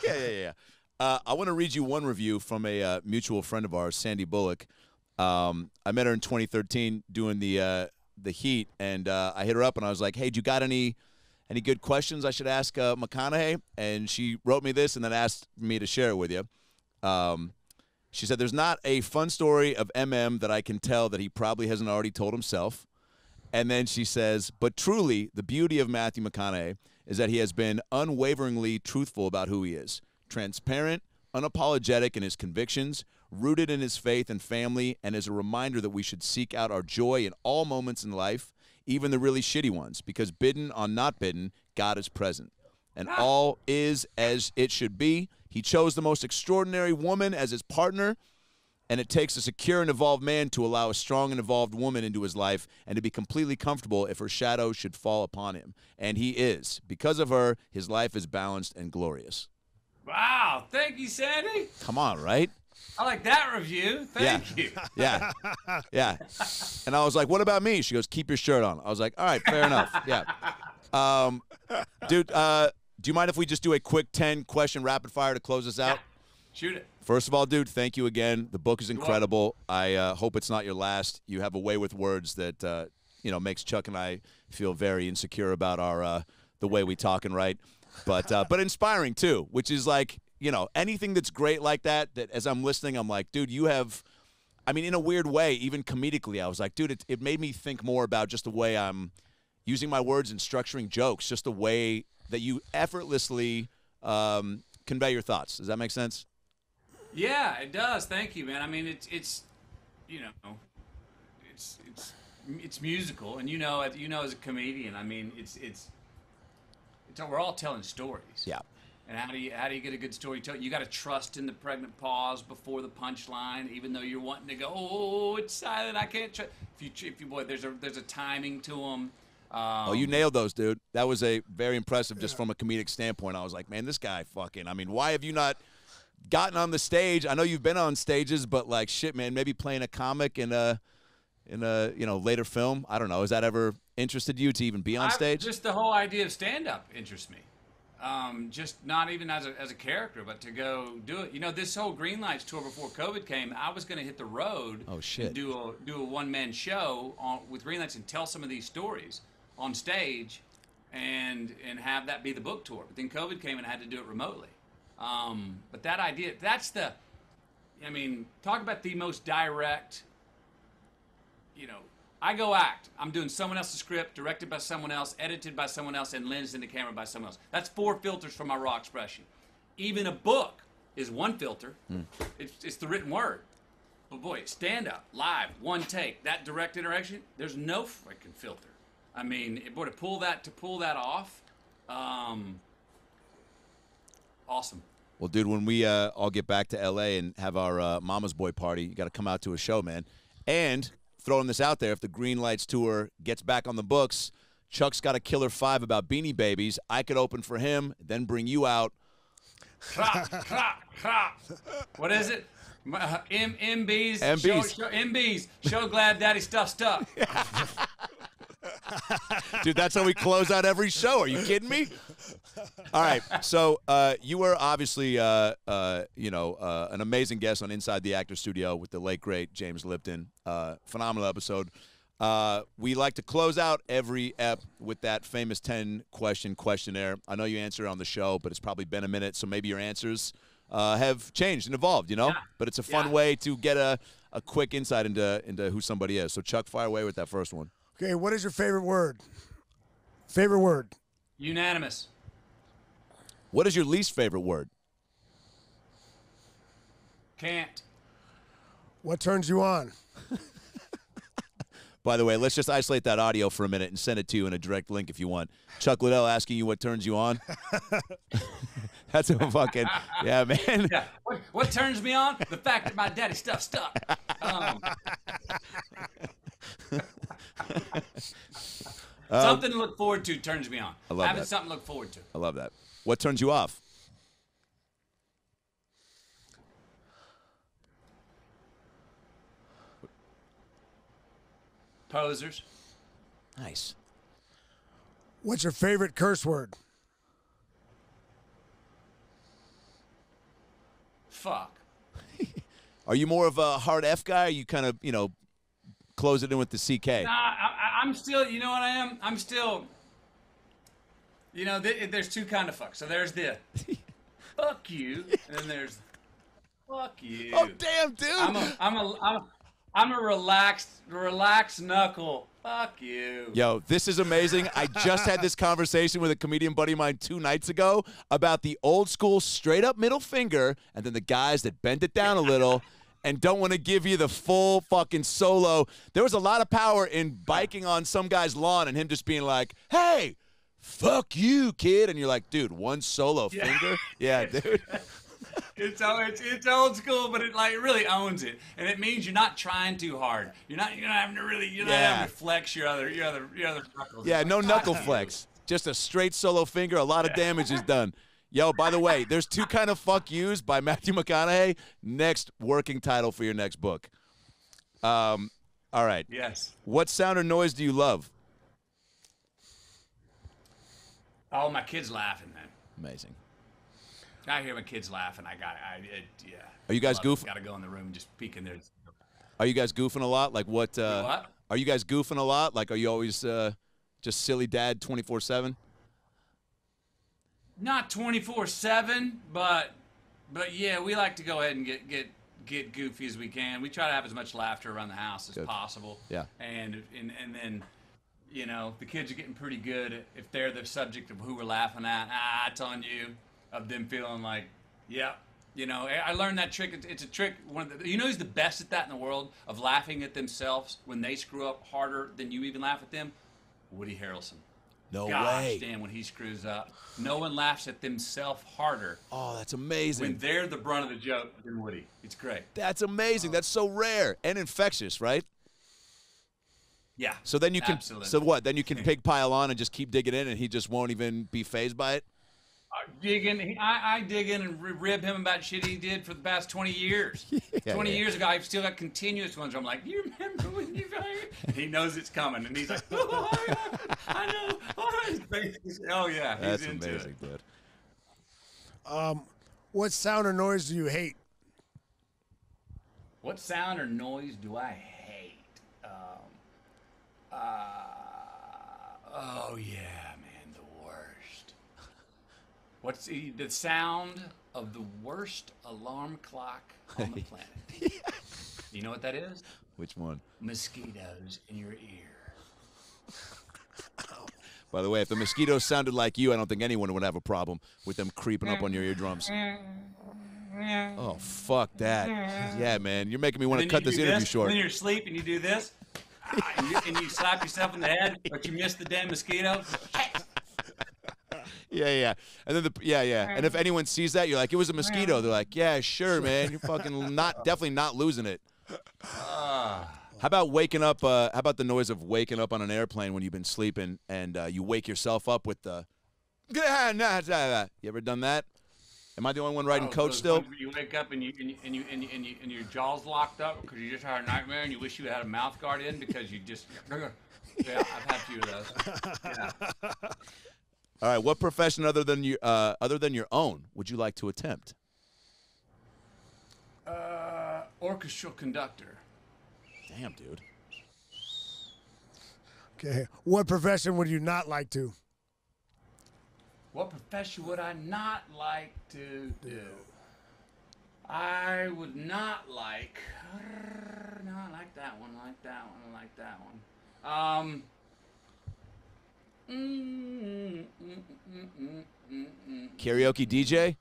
Yeah. I want to read you one review from a mutual friend of ours, Sandy Bullock. I met her in 2013 doing the Heat, and I hit her up and I was like, "Hey, do you got any good questions I should ask McConaughey?" And she wrote me this and then asked me to share it with you. She said, "There's not a fun story of MM that I can tell that he probably hasn't already told himself." And then she says, "But truly, the beauty of Matthew McConaughey is that he has been unwaveringly truthful about who he is. Transparent, unapologetic in his convictions, rooted in his faith and family, and is a reminder that we should seek out our joy in all moments in life, even the really shitty ones, because bidden on not bidden, God is present. And all is as it should be. He chose the most extraordinary woman as his partner, and it takes a secure and evolved man to allow a strong and evolved woman into his life and to be completely comfortable if her shadow should fall upon him. And he is. Because of her, his life is balanced and glorious. Wow. Thank you, Sandy. Come on, right? I like that review. Thank you. Yeah. Yeah. And I was like, what about me? She goes, keep your shirt on. I was like, all right, fair enough. Yeah. Dude, do you mind if we just do a quick 10-question rapid fire to close us out? Yeah. Shoot it. First of all, dude, thank you again. The book is incredible. I hope it's not your last. You have a way with words that makes Chuck and I feel very insecure about our the way we talk and write, but inspiring too. Which is like, anything that's great like that. That as I'm listening, I'm like, dude, you have. I mean, in a weird way, even comedically, I was like, dude, it made me think more about just the way I'm using my words and structuring jokes, just the way that you effortlessly convey your thoughts. Does that make sense? Yeah, it does. Thank you, man. I mean, it's musical, and as a comedian, I mean, it's we're all telling stories. Yeah. And how do you get a good story? You got to trust in the pregnant pause before the punchline, even though you're wanting to go, oh, it's silent, I can't trust. If you boy, there's a timing to them. You nailed those, dude. That was a very impressive, just from a comedic standpoint. I was like, man, this guy fucking. I mean, why have you not gotten on the stage? I know you've been on stages, but like, shit, man, maybe playing a comic in a later film. I don't know. Has that ever interested you to even be on stage? Just the whole idea of stand-up interests me. Just not even as a character, but to go do it. This whole Green Lights tour before COVID came, I was going to hit the road. Oh shit! And do a one-man show with Green Lights and tell some of these stories on stage, and have that be the book tour. But then COVID came and I had to do it remotely. But that idea, talk about the most direct. I go act. I'm doing someone else's script, directed by someone else, edited by someone else, and lensed into camera by someone else. That's 4 filters from my raw expression. Even a book is 1 filter. It's the written word. But boy, stand up, live, 1 take, that direct interaction, there's no freaking filter. I mean, boy, to pull that off, awesome. Well, dude, when we all get back to L.A. and have our Mama's Boy party, you got to come out to a show, man. And throwing this out there, if the Green Lights tour gets back on the books, Chuck's got a killer 5 about Beanie Babies. I could open for him, then bring you out. What is it? MBs. MBs. MBs. Show glad daddy stuck. Dude, that's how we close out every show. Are you kidding me? All right. So you were obviously, an amazing guest on Inside the Actor Studio with the late, great James Lipton. Phenomenal episode. We like to close out every ep with that famous 10-question questionnaire. I know you answer it on the show, but it's probably been a minute, so maybe your answers have changed and evolved, Yeah. But it's a fun way to get a quick insight into who somebody is. So, Chuck, fire away with that first one. Okay, what is your favorite word? Favorite word? Unanimous. What is your least favorite word? Can't. What turns you on? By the way, let's just isolate that audio for a minute and send it to you in a direct link if you want. Chuck Liddell asking you what turns you on. That's a fucking, yeah, man. Yeah. What turns me on? The fact that my daddy stuck. Something to look forward to turns me on. I love Having that. something to look forward to. I love that. What turns you off? Posers. Nice. What's your favorite curse word? Fuck. Are you more of a hard F guy, or you kind of, close it in with the CK? Nah, I'm still, you know what I am? I'm still, there's 2 kind of fucks. So there's the fuck you, and then there's fuck you. Oh, damn, dude. I'm a relaxed knuckle. Fuck you. Yo, this is amazing. I just had this conversation with a comedian buddy of mine 2 nights ago about the old school straight up middle finger and then the guys that bend it down a little and don't want to give you the full fucking solo. There was a lot of power in biking on some guy's lawn and him just being like, hey, fuck you, kid. And you're like, dude, one solo finger? Yeah, dude. It's old school, but it really owns it, and it means you're not trying too hard. You're not having to flex your other knuckles. Yeah, no knuckle flex. Just a straight solo finger. A lot of damage is done. Yo, by the way, there's 2 kind of fuck yous by Matthew McConaughey. Next working title for your next book. All right. Yes. What sound or noise do you love? Oh, my kid's laughing, man. Amazing. I hear my kids laughing. Yeah. Are you guys goofing? Got to go in the room and just peek in there. Are you guys goofing a lot? Like what? What? Are you guys goofing a lot? Like, are you always just silly dad 24/7? Not 24/7, but yeah, we like to go ahead and get goofy as we can. We try to have as much laughter around the house as possible. Yeah. And then, you know, the kids are getting pretty good if they're the subject of who we're laughing at. It's on you. Of them feeling like, yeah, you know, I learned that trick. It's a trick. You know who's the best at that in the world, of laughing at themselves when they screw up harder than you even laugh at them? Woody Harrelson. No Gosh, way. damn, when he screws up, no one laughs at themselves harder. Oh, that's amazing. When they're the brunt of the joke than Woody. It's great. That's amazing. That's so rare and infectious, right? Yeah. So then you can. Absolutely. So what? Then you can pig pile on and just keep digging in, and he just won't even be fazed by it. I dig in and rib him about shit he did for the past 20 years. 20 years ago, I've still got continuous ones where I'm like, you remember when you and he knows it's coming, and he's like, oh, I know. Oh, yeah, That's he's into amazing, it. dude. What sound or noise do you hate? What sound or noise do I hate? Oh, yeah, man, the worst. What's the sound of the worst alarm clock on the planet? You know what that is? Which one? Mosquitoes in your ear. By the way, if the mosquitoes sounded like you, I don't think anyone would have a problem with them creeping up on your eardrums. Oh, fuck that. Yeah, man. You're making me want to cut this interview short. When you're asleep and you do this, and you slap yourself in the head, but you miss the damn mosquito. Yeah. And then And if anyone sees that, you're like, it was a mosquito. They're like, yeah, sure, man. You're fucking definitely not losing it. How about waking up? How about the noise of waking up on an airplane when you've been sleeping and you wake yourself up with the? You ever done that? Am I the only one riding coach still? You wake up and your jaw's locked up because you just had a nightmare and you wish you had a mouth guard in because you just. Yeah, I've had a few of those. Yeah. All right. What profession other than your own would you like to attempt? Orchestral conductor. Damn, dude. Okay. What profession would you not like to? What profession would I not like to do? I would not like. No, I like that one. I like that one. I like that one. Karaoke DJ?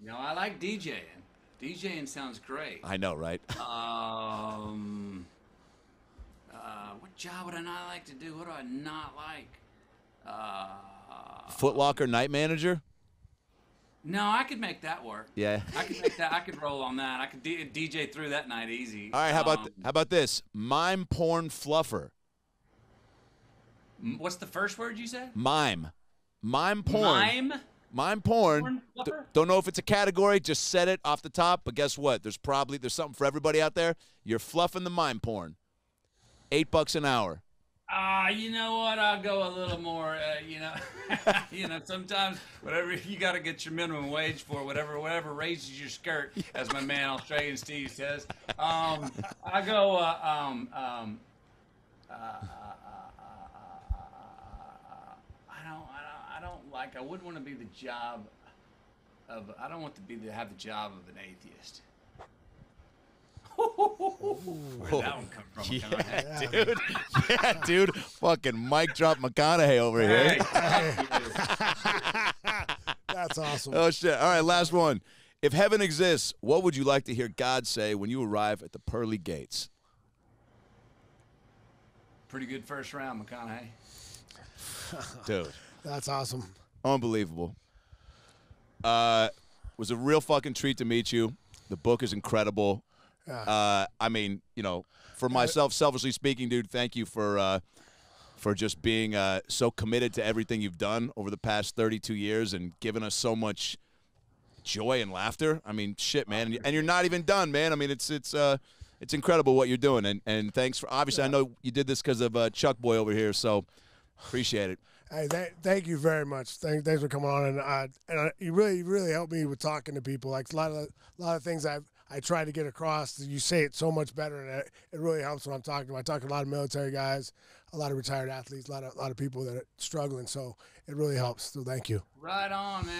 No, I like DJing. DJing sounds great. I know, right? What job would I not like to do? What do I not like? Foot Locker night manager? No, I could make that work. Yeah. I could make that. I could roll on that. I could DJ through that night easy. All right, how about this? Mime porn fluffer. What's the first word you said? Mime porn. Mime porn. Porn fluffer? Don't know if it's a category. Just said it off the top. But guess what? There's something for everybody out there. You're fluffing the mime porn. $8 an hour. You know what? I'll go a little more. Sometimes whatever you got to get your minimum wage for, whatever raises your skirt, as my man Australian Steve says. I go. I wouldn't want to be the job of. I don't want to have the job of an atheist. Where'd that one come from? Yeah, dude. Yeah, dude. Fucking mic drop McConaughey over here. That's awesome. Oh, shit. All right, last one. If heaven exists, what would you like to hear God say when you arrive at the pearly gates? Pretty good first round, McConaughey. Dude. That's awesome. Unbelievable. Was a real fucking treat to meet you. The book is incredible. I mean, you know, for myself, selfishly speaking, dude, thank you for just being so committed to everything you've done over the past 32 years and giving us so much joy and laughter. I mean, shit, man. And you're not even done, man. I mean, it's incredible what you're doing. And thanks for, obviously, I know you did this because of Chuck Boy over here, so appreciate it. Hey, thank you very much. Thanks for coming on, and you really helped me with talking to people. Like a lot of things I try to get across. You say it so much better, and it really helps when I'm talking to them. I talk to a lot of military guys, a lot of retired athletes, a lot of people that are struggling. So it really helps. So thank you. Right on, man.